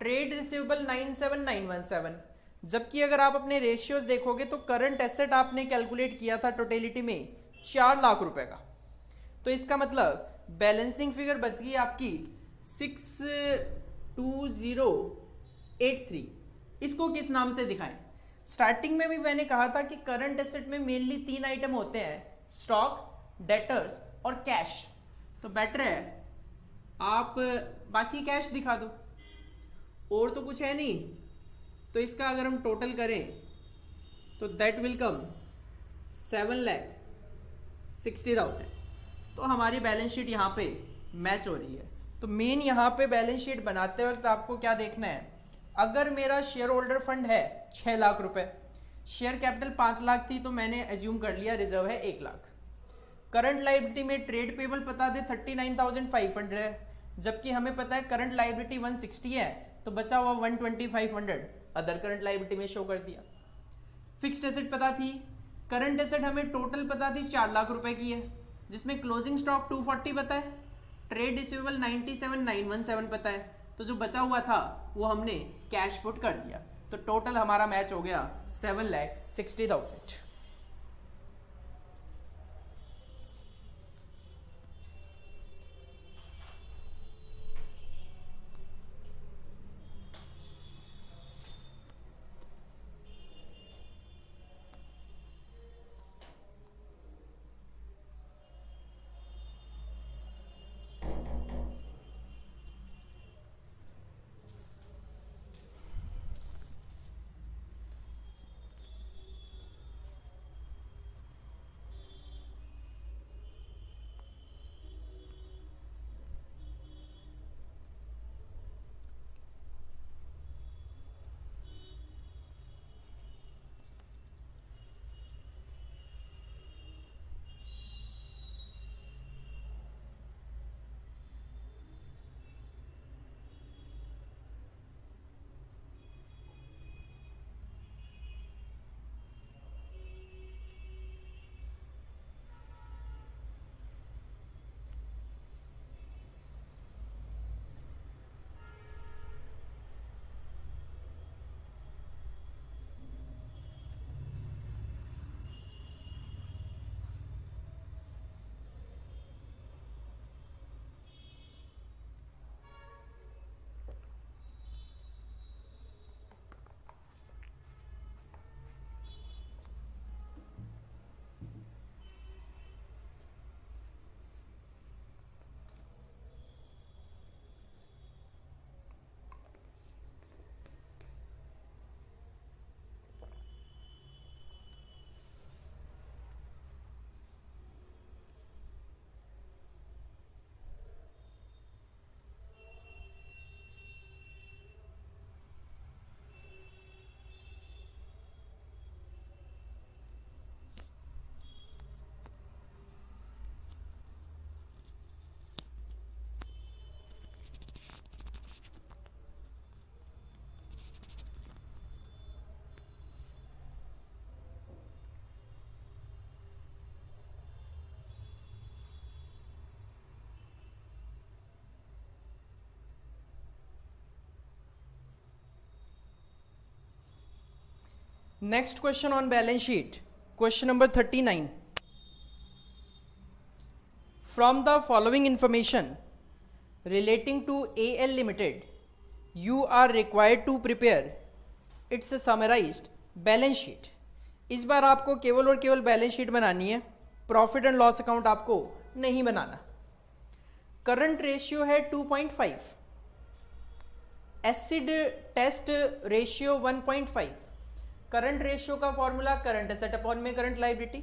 A: ट्रेड रिसीवेबल 97,917। जबकि अगर आप अपने रेशियोज देखोगे तो करंट एसेट आपने कैलकुलेट किया था टोटलिटी में 4 लाख रुपए का। तो इसका मतलब बैलेंसिंग फिगर बच गई आपकी 62083। इसको किस नाम से दिखाएं? स्टार्टिंग में भी मैंने कहा था कि करंट एसेट में मेनली 3 आइटम होते हैं, स्टॉक, डेटर्स और कैश। तो बेटर है आप बाकी कैश दिखा दो, और तो कुछ है नहीं। तो इसका अगर हम टोटल करें तो दैट विल कम 7,60,000। तो हमारी बैलेंस शीट यहाँ पे मैच हो रही है। तो मेन यहाँ पे बैलेंस शीट बनाते वक्त आपको क्या देखना है, अगर मेरा शेयर होल्डर फंड है 6 लाख रुपए, शेयर कैपिटल 5 लाख थी, तो मैंने एज्यूम कर लिया रिजर्व है 1 लाख। करंट लायबिलिटी में ट्रेड पेबल पता दे 39,500 है, जबकि हमें पता है करंट लायबिलिटी 160 है, तो बचा हुआ 12500 अदर करंट लायबिलिटी में शो कर दिया। फिक्स्ड एसेट पता थी, करंट एसेट हमें टोटल पता थी 4 लाख रुपए की है, जिसमें क्लोजिंग स्टॉक 240 पता है, ट्रेड रिसीवेबल 97,917 पता है, तो जो बचा हुआ था वो हमने कैश पुट कर दिया। तो टोटल हमारा मैच हो गया 7,60,000। Next question on balance sheet, question number 39. From the following information relating to AL Limited, you are required to prepare its summarized balance sheet. इस बार आपको केवल और केवल बैलेंस शीट बनानी है, प्रॉफिट एंड लॉस अकाउंट आपको नहीं बनाना। करंट रेशियो है 2.5, acid test ratio 1.5। Current ratio का फॉर्मूला करंट एसेट अपॉन में current liability.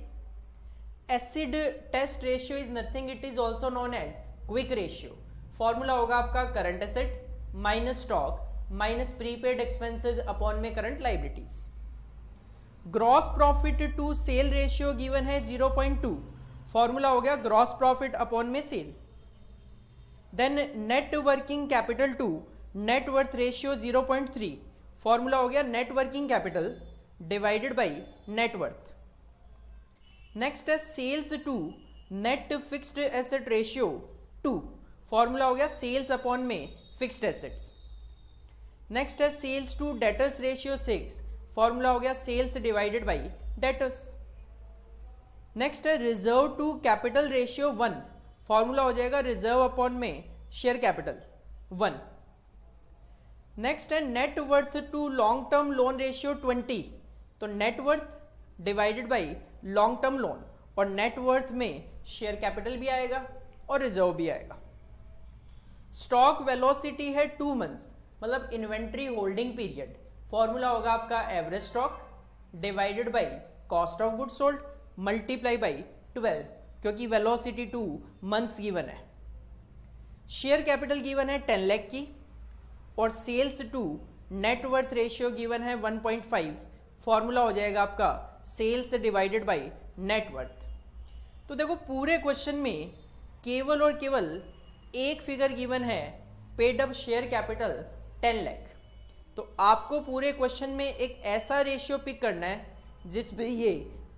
A: Acid test ratio is nothing, it is also known as quick ratio. Formula होगा आपका current asset minus stock minus prepaid expenses upon में current liabilities. Gross profit to sale ratio given है 0.2, फॉर्मूला हो गया ग्रॉस प्रॉफिट अपॉन में sale. Then net working capital to net worth ratio 0.3, formula हो गया net working capital divided by net worth. Next है sales to net fixed asset ratio 2, formula हो गया सेल्स अपॉन में फिक्स्ड एसेट्स। नेक्स्ट है sales to debtors ratio 6, formula हो गया sales divided by debtors. Next है reserve to capital ratio 1, formula हो जाएगा रिजर्व अपॉन में शेयर कैपिटल 1। नेक्स्ट है net worth to long term loan ratio 20, तो net worth divided by long term loan, और नेट वर्थ में शेयर कैपिटल भी आएगा और रिजर्व भी आएगा। स्टॉक वेलोसिटी है 2 मंथ्स, मतलब इन्वेंट्री होल्डिंग पीरियड, फॉर्मूला होगा आपका average stock divided by cost of goods sold multiply by 12, क्योंकि वेलोसिटी 2 मंथ्स गिवन है। शेयर कैपिटल गिवन है 10 लाख की, और sales to net worth ratio given है 1.5, फॉर्मूला हो जाएगा आपका sales divided by net worth. तो देखो पूरे क्वेश्चन में केवल और केवल एक फिगर गिवन है, paid up share capital 10 lakh. तो आपको पूरे क्वेश्चन में एक ऐसा रेशियो पिक करना है जिसमें ये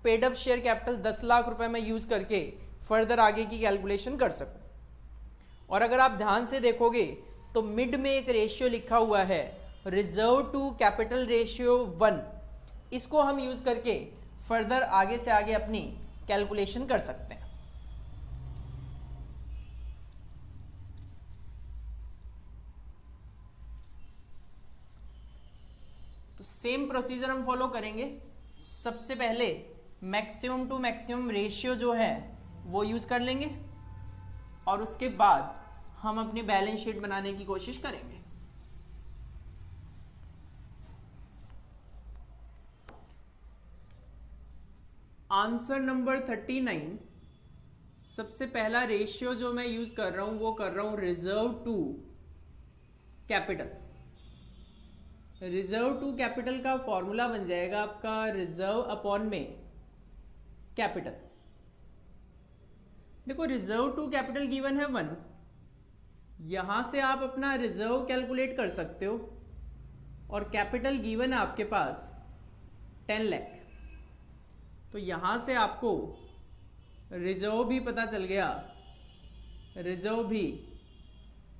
A: paid up share capital 10 lakh रुपए में यूज करके फर्दर आगे की कैलकुलेशन कर सकूं। और अगर आप ध्यान से देखोगे तो मिड में एक रेशियो लिखा हुआ है रिजर्व टू कैपिटल रेशियो 1, इसको हम यूज करके फर्दर आगे से आगे अपनी कैलकुलेशन कर सकते हैं। तो सेम प्रोसीजर हम फॉलो करेंगे। सबसे पहले मैक्सिमम टू मैक्सिमम रेशियो जो है वो यूज कर लेंगे, और उसके बाद हम अपनी बैलेंस शीट बनाने की कोशिश करेंगे। आंसर नंबर 39, सबसे पहला रेशियो जो मैं यूज कर रहा हूं वो कर रहा हूं reserve to capital. Reserve to capital का फॉर्मूला बन जाएगा आपका रिजर्व अपॉन में कैपिटल। देखो रिजर्व टू कैपिटल गिवन है 1, यहां से आप अपना रिजर्व कैलकुलेट कर सकते हो, और कैपिटल गिवन है आपके पास 10 लाख। तो यहां से आपको रिजर्व भी पता चल गया, रिजर्व भी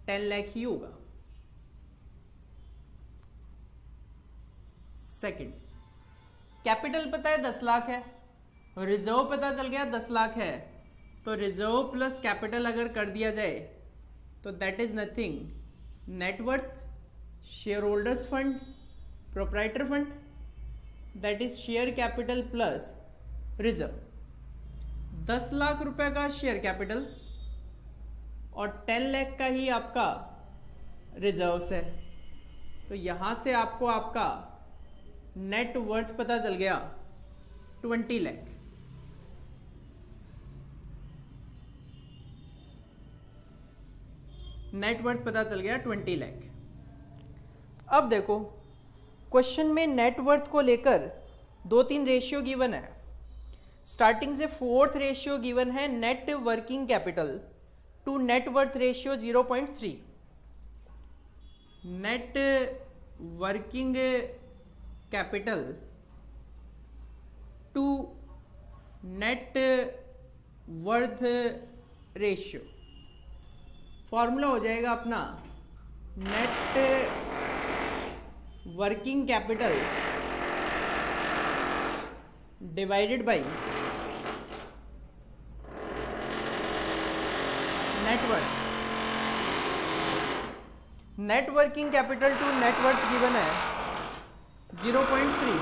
A: 10 लाख ही होगा। सेकंड, कैपिटल पता है 10 लाख है, रिजर्व पता चल गया 10 लाख है, तो रिजर्व प्लस कैपिटल अगर कर दिया जाए तो that is nothing, net worth, share holders fund, proprietor fund, that is share capital plus reserve. 10 lakh रुपए का शेयर कैपिटल और 10 लाख का ही आपका रिजर्व्स है, तो यहां से आपको आपका नेट वर्थ पता चल गया 20 लाख। नेट वर्थ पता चल गया 20 लाख। अब देखो क्वेश्चन में नेट वर्थ को लेकर 2-3 रेशियो गिवन है। स्टार्टिंग से 4th रेशियो गिवन है net working capital to net worth ratio 0.3। Net working capital to net worth ratio, formula हो जाएगा अपना net working capital divided by net worth. Net working capital to net worth given है 0.3।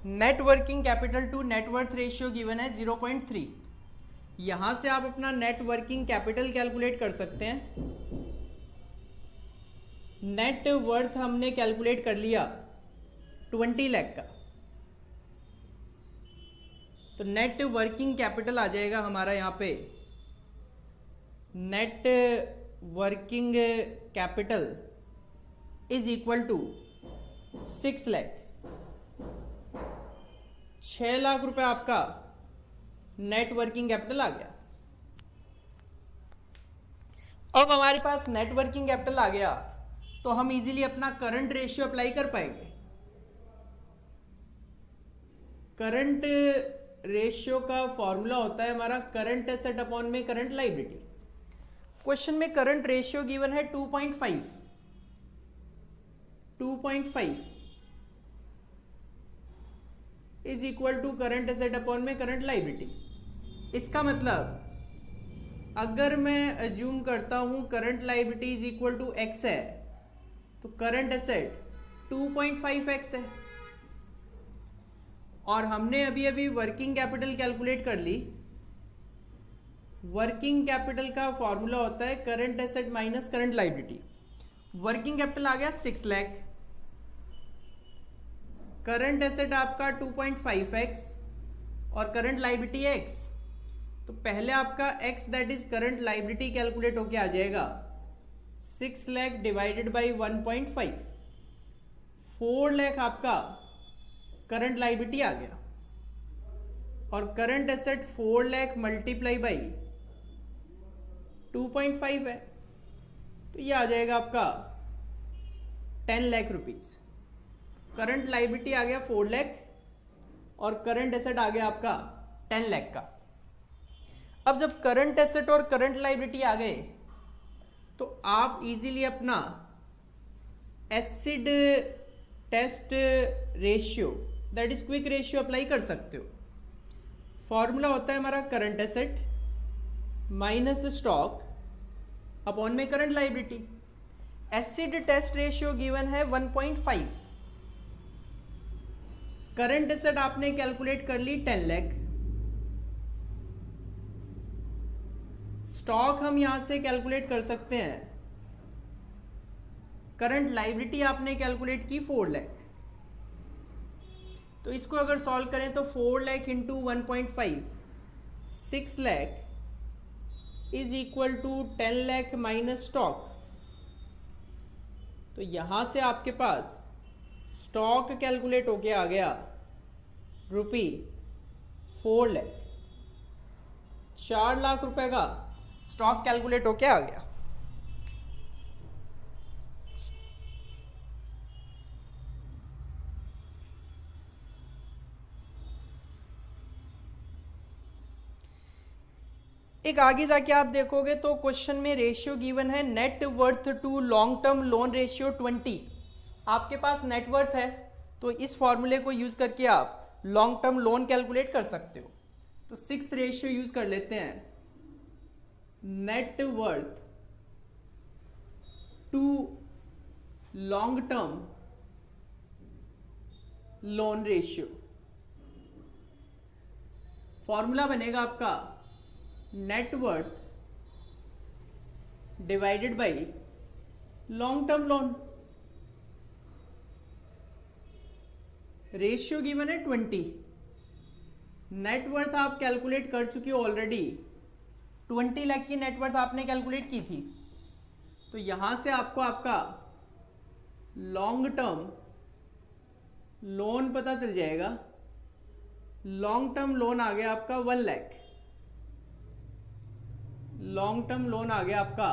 A: Net working capital to net worth ratio given है 0.3। यहाँ से आप अपना नेट वर्किंग कैपिटल कैलकुलेट कर सकते हैं। नेट वर्थ हमने कैलकुलेट कर लिया 20 लाख का, तो नेट वर्किंग कैपिटल आ जाएगा हमारा यहाँ पे, net working capital is equal to 6 lakh. 6 lakh रुपए आपका नेट वर्किंग कैपिटल आ गया। अब हमारे पास नेट वर्किंग कैपिटल आ गया तो हम इजीली अपना करंट रेशियो अप्लाई कर पाएंगे। करंट रेशियो का फॉर्मूला होता है हमारा करंट एसेट अपॉन में करंट लायबिलिटी। क्वेश्चन में करंट रेशियो गिवन है 2.5 is equal to current asset upon में करंट लायबिलिटी। इसका मतलब अगर मैं अज्यूम करता हूं current liability is equal to X है तो करंट एसेट 2.5x है, और हमने अभी अभी वर्किंग कैपिटल कैलकुलेट कर ली। वर्किंग कैपिटल का फॉर्मूला होता है current asset minus current liability. Working capital आ गया 6 लाख, करंट एसेट आपका 2.5x और करंट लायबिलिटी है x, तो पहले आपका x that is current liability calculate होके आ जाएगा 6 लाख डिवाइडेड बाई 1.5, 4 लाख आपका करंट लायबिलिटी आ गया, और current asset 4 lakh multiply by 2.5 है, तो ये आ जाएगा आपका 10 लाख रुपीज। करंट लायबिलिटी आ गया 4 लाख और करंट एसेट आ गया आपका 10 लाख का। अब जब करंट एसेट और करंट लायबिलिटी आ गए तो आप इजीली अपना acid test ratio that is quick ratio apply कर सकते हो। फॉर्मूला होता है हमारा current asset minus stock upon में current liability. Acid test ratio given है 1.5। करंट एसेट आपने कैलकुलेट कर ली 10 लाख, स्टॉक हम यहां से कैलकुलेट कर सकते हैं, करंट लायबिलिटी आपने कैलकुलेट की 4 लाख। तो इसको अगर सॉल्व करें तो 4 lakh into 1.5 6 lakh is equal to 10 lakh minus stock. तो यहां से आपके पास स्टॉक कैलकुलेट होके आ गया रुपी 4 लाख। 4 लाख रुपए का स्टॉक कैलकुलेट होके आ गया। एक आगे जाके आप देखोगे तो क्वेश्चन में रेशियो गिवन है net worth to long term loan ratio 20। आपके पास नेट वर्थ है तो इस फॉर्मूले को यूज करके आप लॉन्ग टर्म लोन कैलकुलेट कर सकते हो। तो 6th रेशियो यूज कर लेते हैं, net worth to long term loan ratio. Formula बनेगा आपका net worth divided by long term loan. Ratio given है 20, नेट वर्थ आप कैलकुलेट कर चुके हो ऑलरेडी, 20 लाख की नेट वर्थ आपने कैलकुलेट की थी। तो यहां से आपको आपका लॉन्ग टर्म लोन पता चल जाएगा। लॉन्ग टर्म लोन आ गया आपका 1 लाख, लॉन्ग टर्म लोन आ गया आपका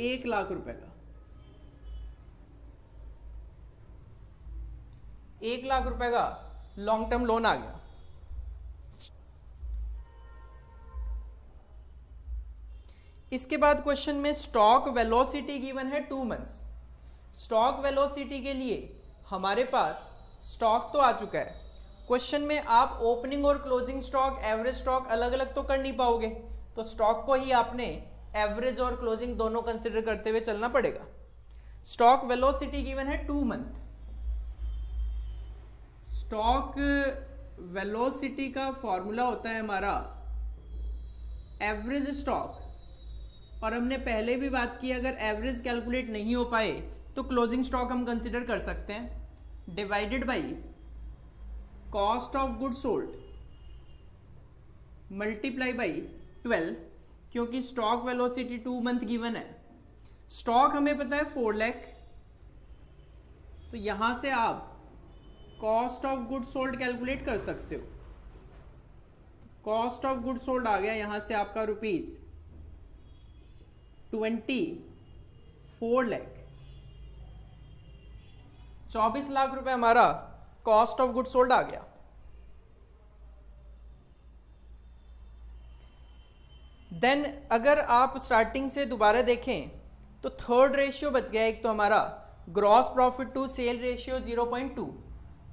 A: 1 लाख रुपए का। 1 लाख रुपए का लॉन्ग टर्म लोन आ गया। इसके बाद क्वेश्चन में स्टॉक वेलोसिटी गिवन है 2 मंथ्स। स्टॉक वेलोसिटी के लिए हमारे पास स्टॉक तो आ चुका है। क्वेश्चन में आप ओपनिंग और क्लोजिंग स्टॉक, एवरेज स्टॉक अलग अलग तो कर नहीं पाओगे, तो स्टॉक को ही आपने एवरेज और क्लोजिंग दोनों कंसिडर करते हुए चलना पड़ेगा। स्टॉक वेलोसिटी गिवन है 2 मंथ। स्टॉक वेलोसिटी का फॉर्मूला होता है हमारा एवरेज स्टॉक, और हमने पहले भी बात की अगर एवरेज कैलकुलेट नहीं हो पाए तो क्लोजिंग स्टॉक हम कंसिडर कर सकते हैं, divided by cost of good sold multiply by 12, क्योंकि स्टॉक वेलोसिटी 2 मंथ गिवन है। स्टॉक हमें पता है 4 लाख, तो यहां से आप cost of good sold calculate कर सकते हो। कॉस्ट ऑफ गुड सोल्ड आ गया यहां से आपका ₹24 लाख, 24 लाख रुपए हमारा कॉस्ट ऑफ गुड सोल्ड आ गया। देन अगर आप स्टार्टिंग से दोबारा देखें तो थर्ड रेशियो बच गया एक, तो हमारा gross profit to sale ratio 0.2।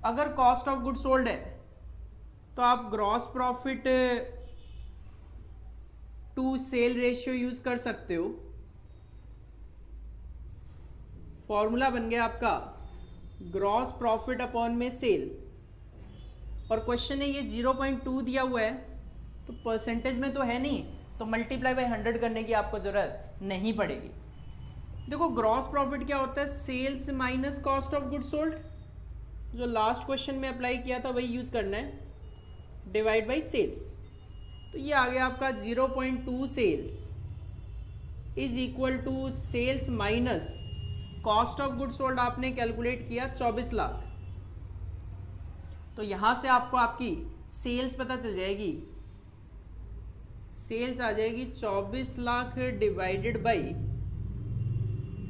A: अगर कॉस्ट ऑफ गुड सोल्ड है तो आप gross profit to sale ratio use कर सकते हो। फॉर्मूला बन गया आपका ग्रॉस प्रॉफिट अपॉन में सेल, और क्वेश्चन है ये 0.2 दिया हुआ है तो परसेंटेज में तो है नहीं, तो मल्टीप्लाई बाय 100 करने की आपको जरूरत नहीं पड़ेगी। देखो ग्रॉस प्रॉफिट क्या होता है, sales minus cost of good sold, जो लास्ट क्वेश्चन में अप्लाई किया था वही यूज करना है, डिवाइड बाय सेल्स। तो ये आ गया आपका 0.2 sales is equal to sales minus cost of good sold आपने कैलकुलेट किया 24 लाख। तो यहां से आपको आपकी सेल्स पता चल जाएगी, सेल्स आ जाएगी 24 लाख डिवाइडेड बाय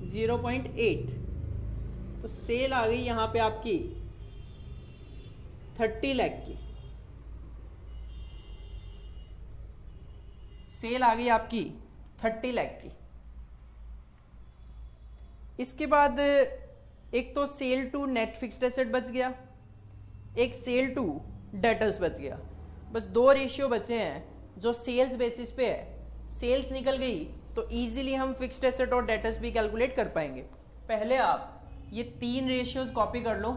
A: 0.8, तो सेल आ गई यहां पे आपकी 30 लाख की, सेल आ गई आपकी 30 लाख की। इसके बाद एक तो sale to net fixed asset बच गया, एक सेल टू डेटर्स बच गया। बस 2 रेशियो बचे हैं जो सेल्स बेसिस पे है। सेल्स निकल गई तो इजीली हम फिक्स्ड एसेट और डेटर्स भी कैलकुलेट कर पाएंगे। पहले आप ये 3 रेशियोज कॉपी कर लो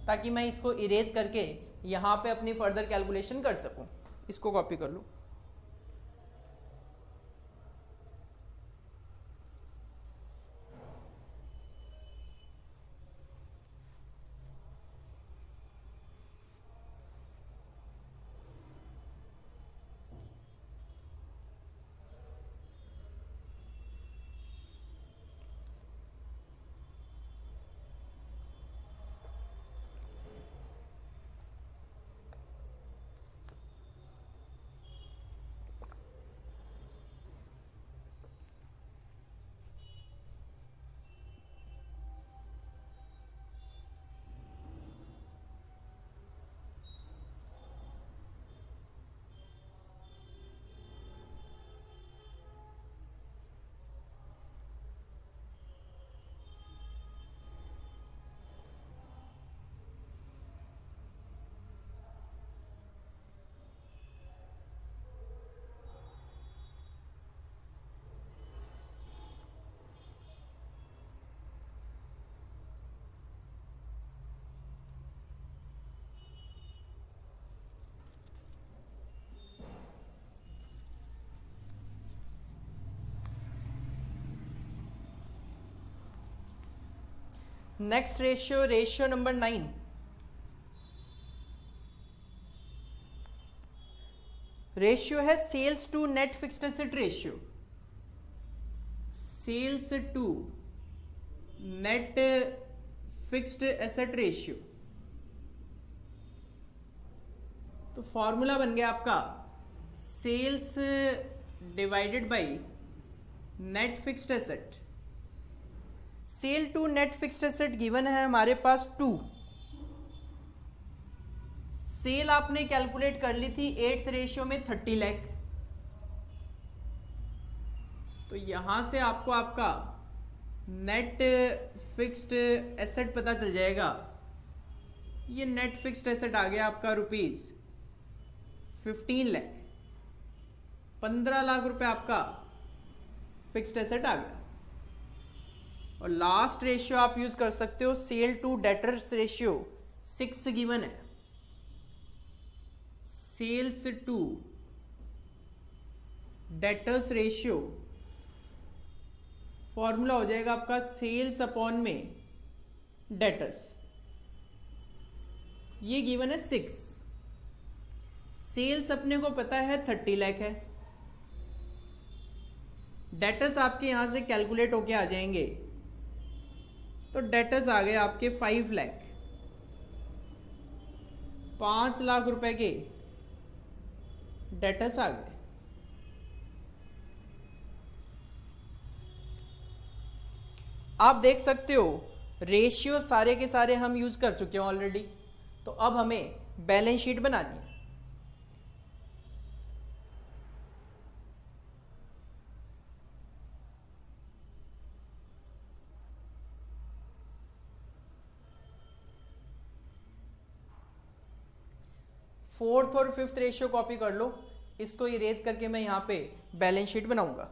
A: ताकि मैं इसको इरेज करके यहाँ पे अपनी फर्दर कैलकुलेशन कर सकूँ। इसको कॉपी कर लो। Next ratio, ratio number 9, ratio है sales to net fixed asset ratio. Sales to net fixed asset ratio, तो फॉर्मूला बन गया आपका sales divided by net fixed asset. Sale to net fixed asset given है हमारे पास 2। सेल आपने कैलकुलेट कर ली थी 8th रेशियो में 30 लाख, तो यहां से आपको आपका नेट फिक्स्ड एसेट पता चल जाएगा। ये नेट फिक्स्ड एसेट आ गया आपका ₹15 लाख, 15 लाख रुपए आपका फिक्स्ड एसेट आ गया। और लास्ट रेशियो आप यूज कर सकते हो sale to debtors ratio 6 given है। Sales to debtors ratio, formula हो जाएगा आपका सेल्स अपॉन में डेटर्स। ये गिवन है 6। सेल्स अपने को पता है 30 लाख है, डेटर्स आपके यहां से कैलकुलेट होके आ जाएंगे, तो डेटर्स आ गए आपके 5 लाख। 5 लाख रुपए के डेटर्स आ गए। आप देख सकते हो रेशियो सारे के सारे हम यूज कर चुके हैं ऑलरेडी, तो अब हमें बैलेंस शीट बनानी है। फोर्थ और फिफ्थ रेशियो कॉपी कर लो, इसको इरेज करके मैं यहां पे बैलेंस शीट बनाऊंगा।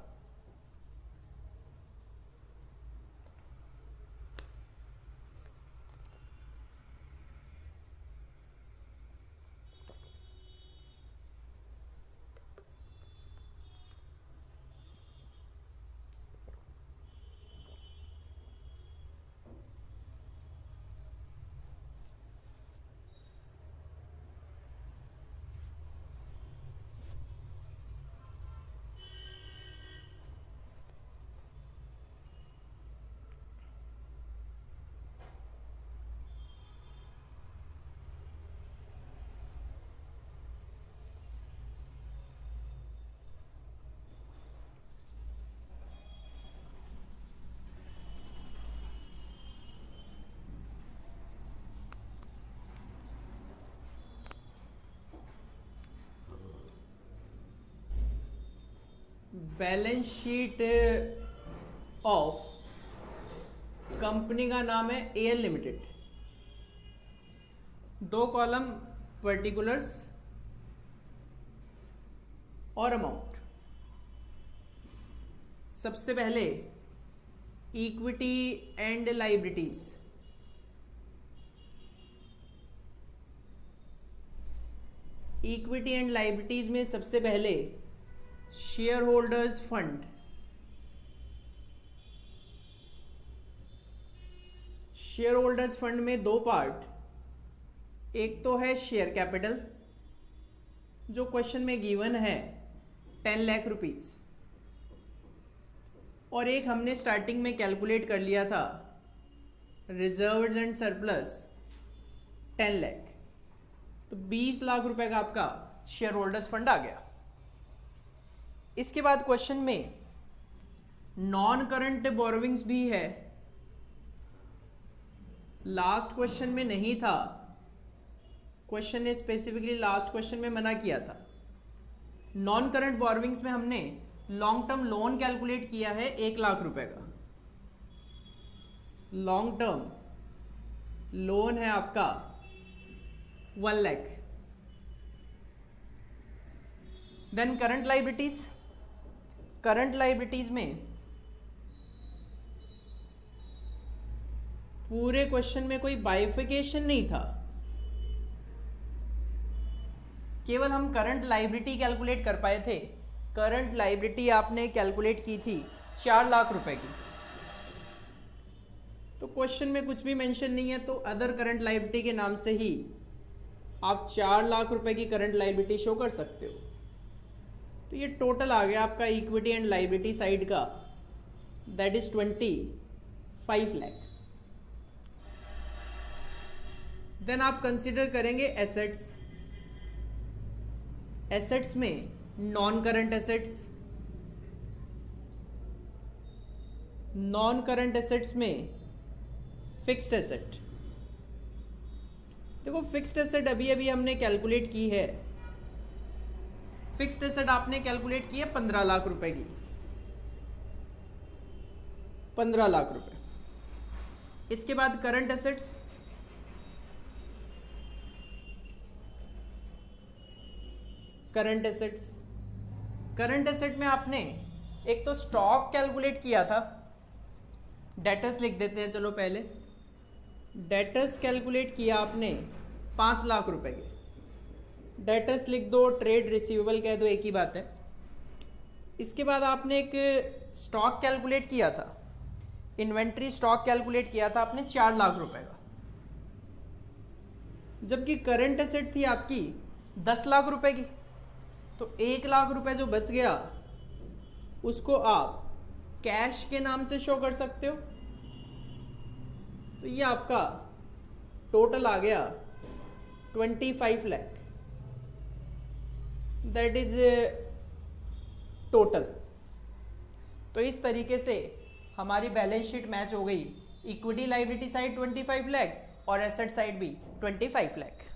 A: बैलेंस शीट ऑफ कंपनी का नाम है एएल लिमिटेड। 2 कॉलम पर्टिकुलर्स और अमाउंट। सबसे पहले equity and liabilities. Equity and liabilities में सबसे पहले share holders fund. Share holders fund में 2 पार्ट, एक तो है शेयर कैपिटल जो क्वेश्चन में गिवन है 10 लाख रुपीस, और एक हमने स्टार्टिंग में कैलकुलेट कर लिया था रिजर्व्स एंड सरप्लस 10 लाख, तो 20 लाख रुपए का आपका शेयर होल्डर्स फंड आ गया। इसके बाद क्वेश्चन में नॉन करंट बोरोविंग्स भी है, लास्ट क्वेश्चन में नहीं था, क्वेश्चन ने स्पेसिफिकली लास्ट क्वेश्चन में मना किया था। नॉन करंट बोरोविंग्स में हमने लॉन्ग टर्म लोन कैलकुलेट किया है 1 लाख रुपए का। लॉन्ग टर्म लोन है आपका 1 lakh. Then current liabilities. Current liabilities में पूरे क्वेश्चन में कोई बाइफिकेशन नहीं था, केवल हम करंट लायबिलिटी कैलकुलेट कर पाए थे। करंट लायबिलिटी आपने कैलकुलेट की थी 4 लाख रुपए की, तो क्वेश्चन में कुछ भी मेंशन नहीं है, तो अदर करंट लायबिलिटी के नाम से ही आप 4 लाख रुपए की करंट लायबिलिटी शो कर सकते हो। तो ये टोटल आ गया आपका इक्विटी एंड लायबिलिटी साइड का, दैट इज 25 लाख। देन आप कंसिडर करेंगे एसेट्स। एसेट्स में non current assets, non current assets में फिक्स्ड एसेट। देखो फिक्स्ड एसेट अभी अभी हमने कैलकुलेट की है, फिक्स्ड एसेट आपने कैलकुलेट की है 15 लाख रुपए की, 15 लाख रुपए। इसके बाद current assets, current assets, current asset में आपने एक तो स्टॉक कैलकुलेट किया था, डेटर्स लिख देते हैं चलो पहले। डेटर्स कैलकुलेट किया आपने 5 लाख रुपए के, डेटर्स लिख दो, ट्रेड रिसीवेबल कह दो, एक ही बात है। इसके बाद आपने एक स्टॉक कैलकुलेट किया था, इन्वेंट्री स्टॉक कैलकुलेट किया था आपने 4 लाख रुपए का, जबकि करंट एसेट थी आपकी 10 लाख रुपए की। तो 1 लाख रुपए जो बच गया उसको आप कैश के नाम से शो कर सकते हो। तो ये आपका टोटल आ गया 25 लाख, दैट इज टोटल। तो इस तरीके से हमारी बैलेंस शीट मैच हो गई, इक्विटी लायबिलिटी साइड 25 लाख और एसेट साइड भी 25 lakh.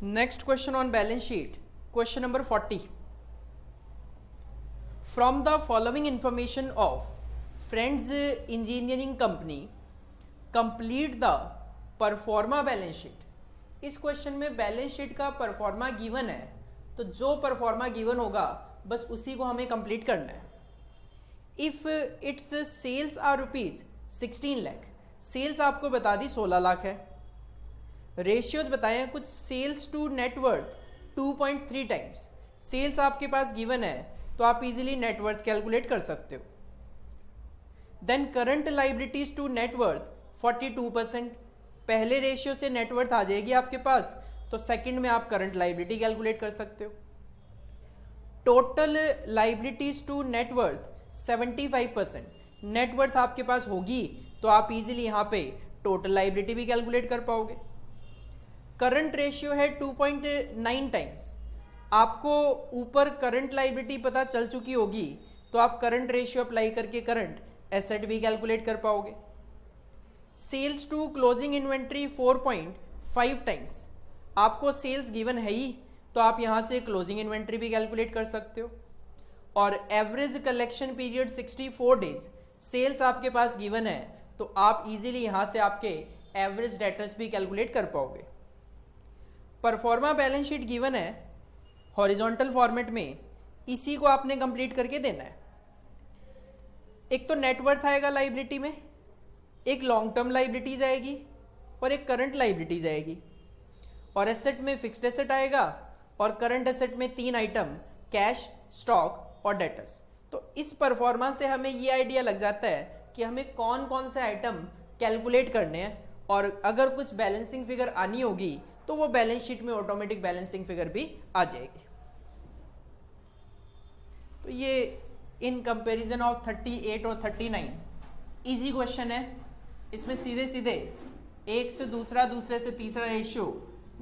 A: Next question on balance sheet, question number 40. From the following information of Friends Engineering Company, complete the pro forma balance sheet. इस क्वेश्चन में बैलेंस शीट का परफॉर्मा गिवन है, तो जो परफॉर्मा गिवन होगा बस उसी को हमें कंप्लीट करना है। If it's sales are rupees 16 lakh, sales आपको बता दी 16 लाख है। रेशियोज बताएं कुछ, sales to net worth 2.3 times, sales आपके पास गिवन है तो आप इजीली नेटवर्थ कैलकुलेट कर सकते हो। Then current liabilities to net worth 42%, पहले रेशियो से नेटवर्थ आ जाएगी आपके पास, तो सेकंड में आप करंट लाइबिलिटी कैलकुलेट कर सकते हो। Total liabilities to net worth 75%, net worth आपके पास होगी तो आप इजीली यहाँ पे टोटल लाइबिलिटी भी कैलकुलेट कर पाओगे। करंट रेशियो है 2.9 टाइम्स, आपको ऊपर करंट लाइबिलिटी पता चल चुकी होगी तो आप करंट रेशियो अप्लाई करके करंट एसेट भी कैलकुलेट कर पाओगे। Sales to closing inventory 4.5 times, आपको सेल्स गिवन है ही तो आप यहाँ से क्लोजिंग इन्वेंट्री भी कैलकुलेट कर सकते हो। और average collection period 64 days, sales आपके पास गिवन है तो आप इजीली यहाँ से आपके एवरेज डेटर्स भी कैलकुलेट कर पाओगे। परफॉर्मा बैलेंस शीट गिवन है हॉरिजॉन्टल फॉर्मेट में, इसी को आपने कंप्लीट करके देना है। एक तो नेटवर्थ आएगा लाइबिलिटी में, एक लॉन्ग टर्म लाइबिलिटीज आएगी और एक करंट लाइबिलिटीज आएगी, और एसेट में फिक्स्ड एसेट आएगा और करंट एसेट में 3 आइटम कैश, स्टॉक और डेटर्स। तो इस परफॉर्मा से हमें ये आइडिया लग जाता है कि हमें कौन कौन से आइटम कैलकुलेट करने हैं, और अगर कुछ बैलेंसिंग फिगर आनी होगी तो वो बैलेंस शीट में ऑटोमेटिक बैलेंसिंग फिगर भी आ जाएगी। तो ये इन कंपैरिजन ऑफ 38 और 39 इजी क्वेश्चन है। इसमें सीधे सीधे एक से दूसरा, दूसरे से तीसरा रेशियो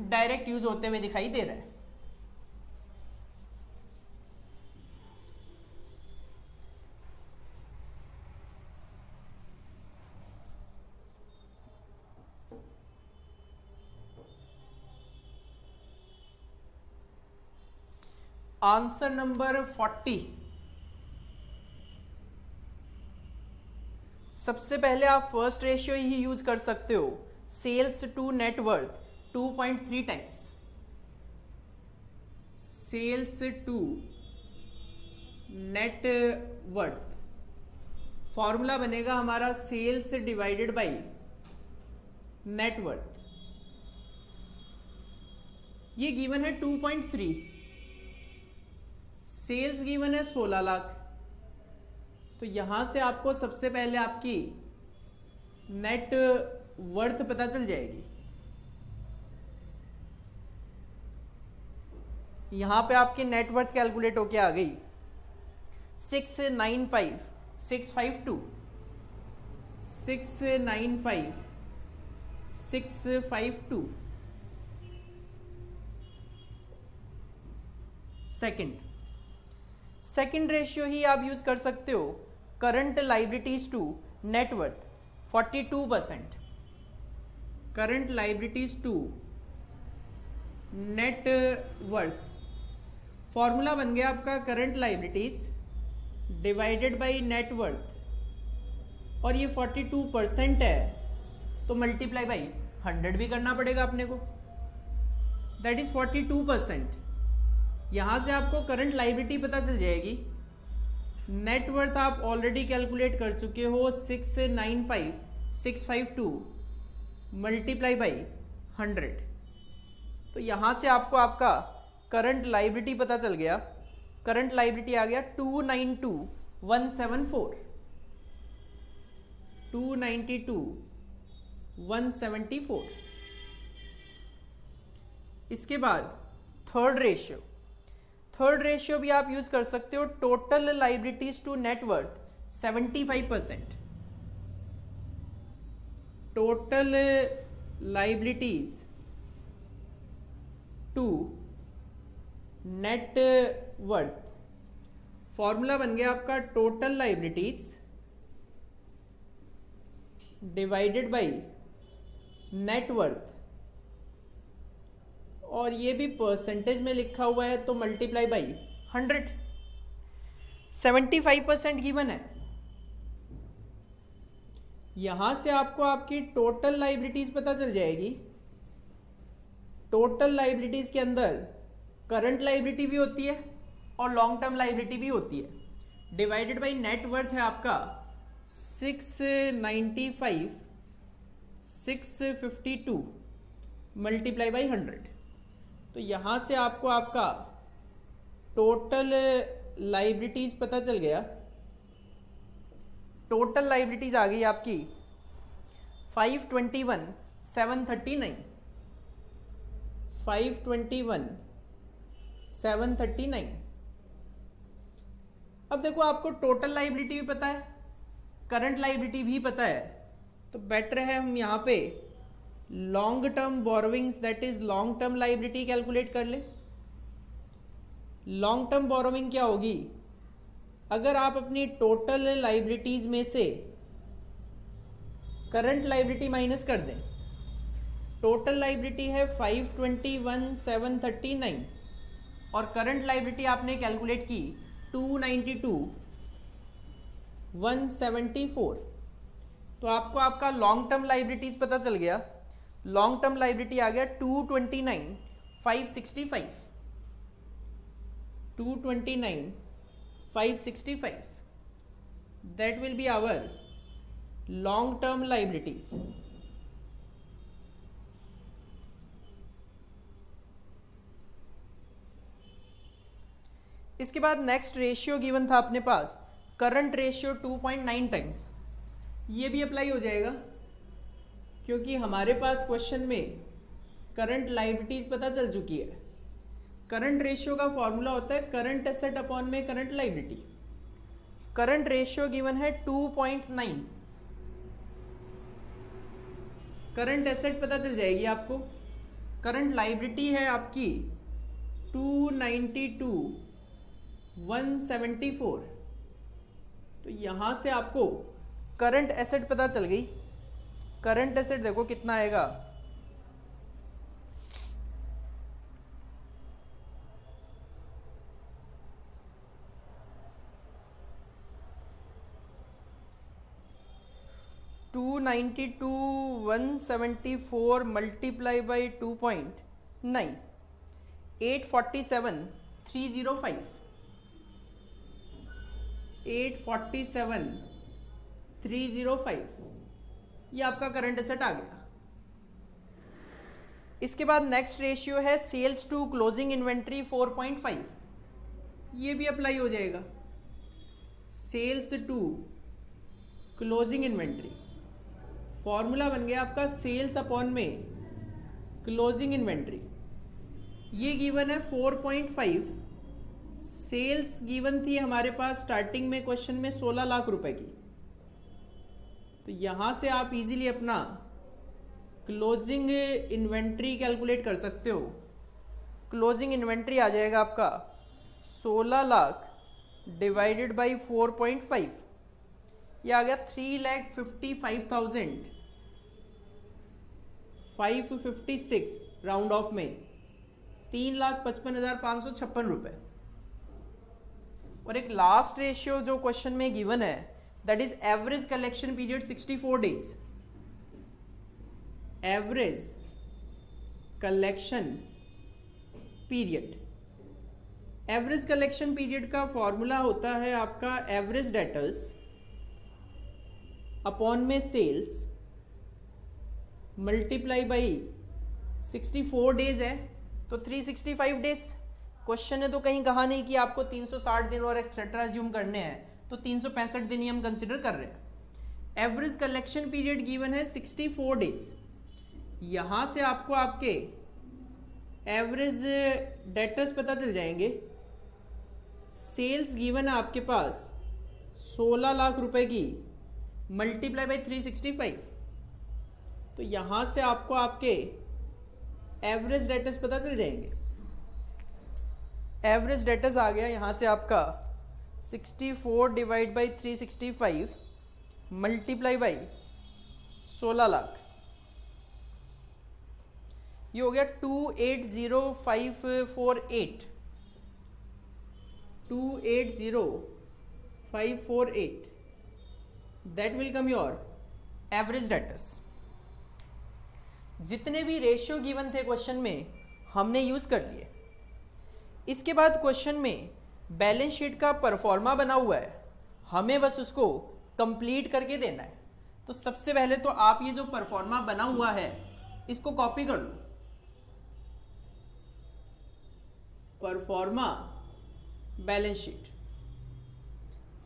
A: डायरेक्ट यूज होते हुए दिखाई दे रहा है। Answer number 40। सबसे पहले आप फर्स्ट रेशियो ही यूज कर सकते हो, sales to net worth 2.3 times. Sales to net worth formula बनेगा हमारा सेल्स डिवाइडेड बाय नेटवर्थ। ये गिवन है 2.3, सेल्स गिवन है 16 लाख। तो यहां से आपको सबसे पहले आपकी नेट वर्थ पता चल जाएगी। यहां पे आपकी नेट वर्थ कैलकुलेट होके आ गई 695,652 695,652। सेकंड रेशियो ही आप यूज कर सकते हो, current liabilities to net worth 42%। Current liabilities to net worth formula बन गया आपका current liabilities divided by net worth, और ये 42% है तो मल्टीप्लाई बाई 100 भी करना पड़ेगा अपने को, दैट इज 42%। यहां से आपको करंट लाइबिलिटी पता चल जाएगी। नेटवर्थ आप ऑलरेडी कैलकुलेट कर चुके हो 695,652 मल्टीप्लाई बाई 100। तो यहां से आपको आपका करंट लाइबिलिटी पता चल गया। करंट लाइबिलिटी आ गया 292,174 292,174। इसके बाद थर्ड रेशियो भी आप यूज कर सकते हो, total liabilities to net worth 75%। Total liabilities to net worth formula बन गया आपका total liabilities divided by net worth, और ये भी परसेंटेज में लिखा हुआ है तो मल्टीप्लाई बाई 100। 75% गिवन है। यहां से आपको आपकी टोटल लाइबिलिटीज पता चल जाएगी। टोटल लाइबिलिटीज के अंदर करंट लाइबिलिटी भी होती है और लॉन्ग टर्म लाइबिलिटी भी होती है। डिवाइडेड बाई नेटवर्थ है आपका 695,652 मल्टीप्लाई बाई 100। तो यहां से आपको आपका टोटल लाइबिलिटीज पता चल गया। टोटल लाइबिलिटीज आ गई आपकी 521,739 521,739। अब देखो आपको टोटल लाइबिलिटी भी पता है, करंट लाइबिलिटी भी पता है, तो बेटर है हम यहाँ पे long term borrowings that is long term liability calculate कर ले। लॉन्ग टर्म बोरोविंग क्या होगी, अगर आप अपनी टोटल लाइबिलिटीज में से करंट लाइबिलिटी माइनस कर दें, टोटल लाइबिलिटी है 521,739 और करंट लाइबिलिटी आपने कैलकुलेट की 292,174, तो आपको आपका लॉन्ग टर्म लाइबिलिटीज पता चल गया। लॉन्ग टर्म लाइबिलिटी आ गया 229,565 229,565 that will be our long term liabilities. इसके बाद नेक्स्ट रेशियो गिवन था अपने पास, करंट रेशियो 2.9 टाइम्स। ये भी अप्लाई हो जाएगा क्योंकि हमारे पास क्वेश्चन में करंट लाइबिलिटीज पता चल चुकी है। करंट रेशियो का फॉर्मूला होता है करंट एसेट अपॉन में current liability. Current ratio given है 2.9। करंट एसेट पता चल जाएगी आपको करंट लाइबिलिटी है आपकी 292,174। तो यहाँ से आपको करंट एसेट पता चल गई। करंट एसेट देखो कितना आएगा, 292,174 मल्टीप्लाई बाई 2.9, 847,305, 847,305 ये आपका करंट एसेट आ गया। इसके बाद नेक्स्ट रेशियो है सेल्स टू क्लोजिंग इन्वेंट्री 4.5, ये भी अप्लाई हो जाएगा। Sales to closing inventory formula बन गया आपका सेल्स अपॉन में क्लोजिंग इन्वेंट्री। ये गिवन है 4.5। सेल्स गिवन थी हमारे पास स्टार्टिंग में क्वेश्चन में 16 लाख रुपए की। तो यहाँ से आप इजीली अपना क्लोजिंग इन्वेंट्री कैलकुलेट कर सकते हो। क्लोजिंग इन्वेंट्री आ जाएगा आपका 16 लाख डिवाइडेड बाई 4.5, ये आ गया 3,55,556 राउंड ऑफ में 3,55,556 रुपए। और एक लास्ट रेशियो जो क्वेश्चन में गिवन है that is average collection period 64 days. Average collection period, average collection period का फॉर्मूला होता है आपका एवरेज डेटर्स अपॉन में सेल्स मल्टीप्लाई बाई 64 डेज है तो 365 डेज। क्वेश्चन ने तो कहीं कहा नहीं कि आपको 360 दिन और एक्सेट्रा ज्यूम करने हैं, तो 365 दिन ही हम कंसिडर कर रहे हैं। एवरेज कलेक्शन पीरियड गिवन है 64 डेज। यहाँ से आपको आपके एवरेज डेटर्स पता चल जाएंगे। सेल्स गिवन है आपके पास 16 लाख रुपए की मल्टीप्लाई बाई 365, तो यहाँ से आपको आपके एवरेज डेटर्स पता चल जाएंगे। एवरेज डेटर्स आ गया यहाँ से आपका 64 divide by 365 multiply by 16 lakh, ये हो गया 280,548, 280,548, that will come your average debtors. जितने भी रेशियो गिवन थे क्वेश्चन में हमने यूज कर लिए। इसके बाद क्वेश्चन में बैलेंस शीट का परफॉर्मा बना हुआ है, हमें बस उसको कंप्लीट करके देना है। तो सबसे पहले तो आप ये जो परफॉर्मा बना हुआ है इसको कॉपी कर लो। Proforma balance sheet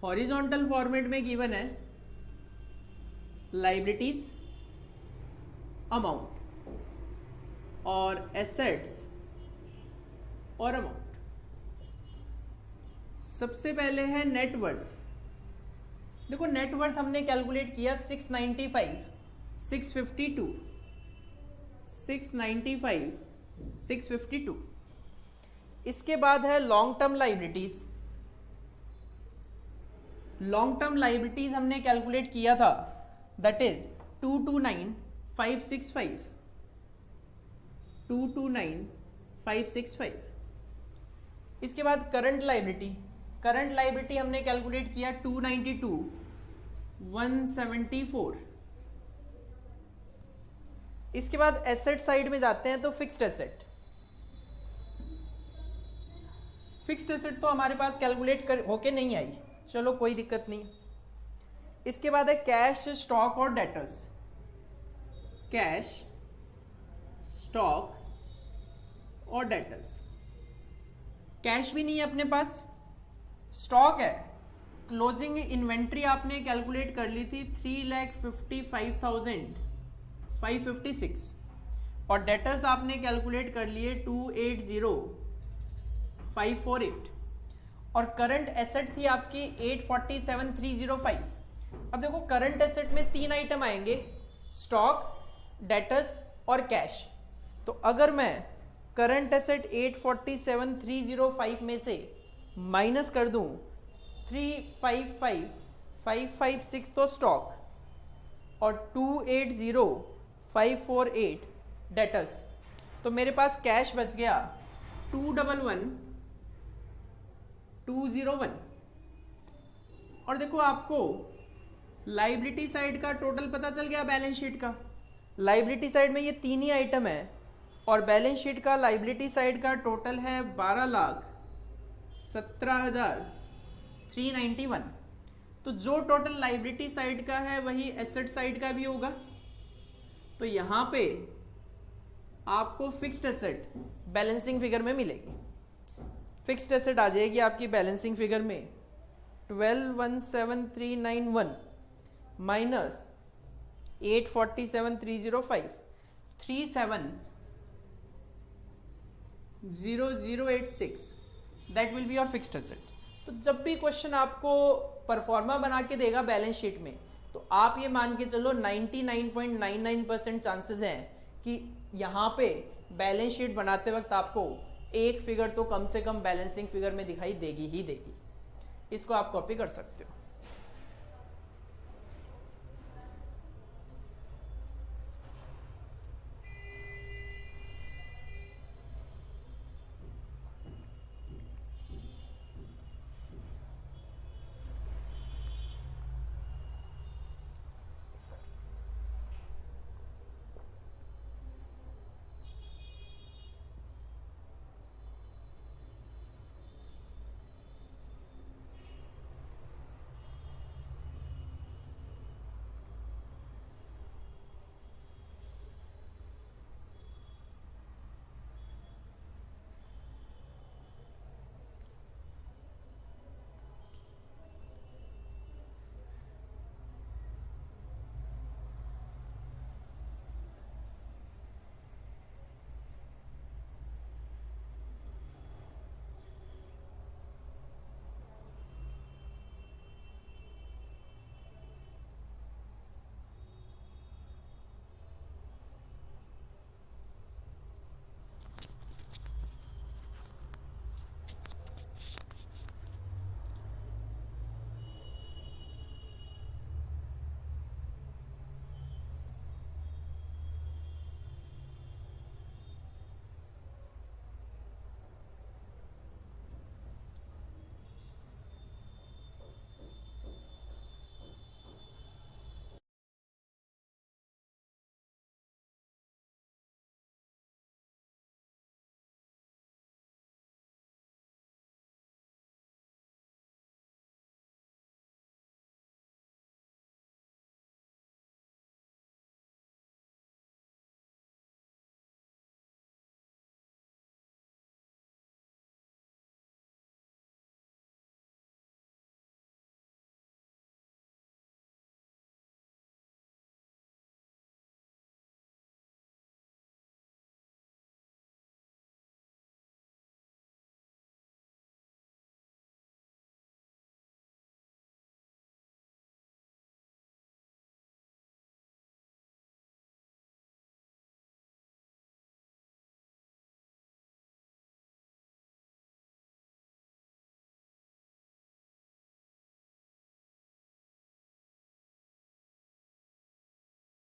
A: horizontal format में गिवन है लाइबिलिटीज अमाउंट और एसेट्स और अमाउंट। सबसे पहले है नेटवर्थ। देखो नेटवर्थ हमने कैलकुलेट किया 695, 652, 695, 652। इसके बाद है long term liabilities. Long term liabilities हमने कैलकुलेट किया था दैट इज 229,565, 229,565। इसके बाद करंट लाइबिलिटी, करंट लाइबिलिटी हमने कैलकुलेट किया 292,174। इसके बाद एसेट साइड में जाते हैं तो फिक्स्ड एसेट। फिक्स्ड एसेट तो हमारे पास कैलकुलेट कर होके नहीं आई, चलो कोई दिक्कत नहीं। इसके बाद है कैश, स्टॉक और डेटर्स। कैश, स्टॉक और डेटर्स। कैश भी नहीं है अपने पास, स्टॉक है। क्लोजिंग इन्वेंट्री आपने कैलकुलेट कर ली थी 3,55,556 और डेटर्स आपने कैलकुलेट कर लिए 280,548 और करंट एसेट थी आपकी 847,305। अब देखो करंट एसेट में 3 आइटम आएंगे, स्टॉक, डेटर्स और कैश। तो अगर मैं करंट एसेट 847,305 में से माइनस कर दूं 355,556 तो स्टॉक और 280,548 डेटर्स, तो मेरे पास कैश बच गया 211,201। और देखो आपको लाइबिलिटी साइड का टोटल पता चल गया बैलेंस शीट का। लाइबिलिटी साइड में ये तीन ही आइटम है और बैलेंस शीट का लाइबिलिटी साइड का टोटल है 12,17,391। तो जो टोटल लाइबिलिटी साइड का है वही एसेट साइड का भी होगा। तो यहाँ पे आपको फिक्स्ड एसेट बैलेंसिंग फिगर में मिलेगी। फिक्स्ड एसेट आ जाएगी आपकी बैलेंसिंग फिगर में 12,17,391 minus 847,305 37,0086 that will be your fixed asset. तो जब भी क्वेश्चन आपको परफॉर्मा बना के देगा बैलेंस शीट में, तो आप ये मान के चलो 99.99% चांसेस हैं कि यहाँ पे बैलेंस शीट बनाते वक्त आपको एक फिगर तो कम से कम बैलेंसिंग फिगर में दिखाई देगी ही देगी। इसको आप कॉपी कर सकते हो।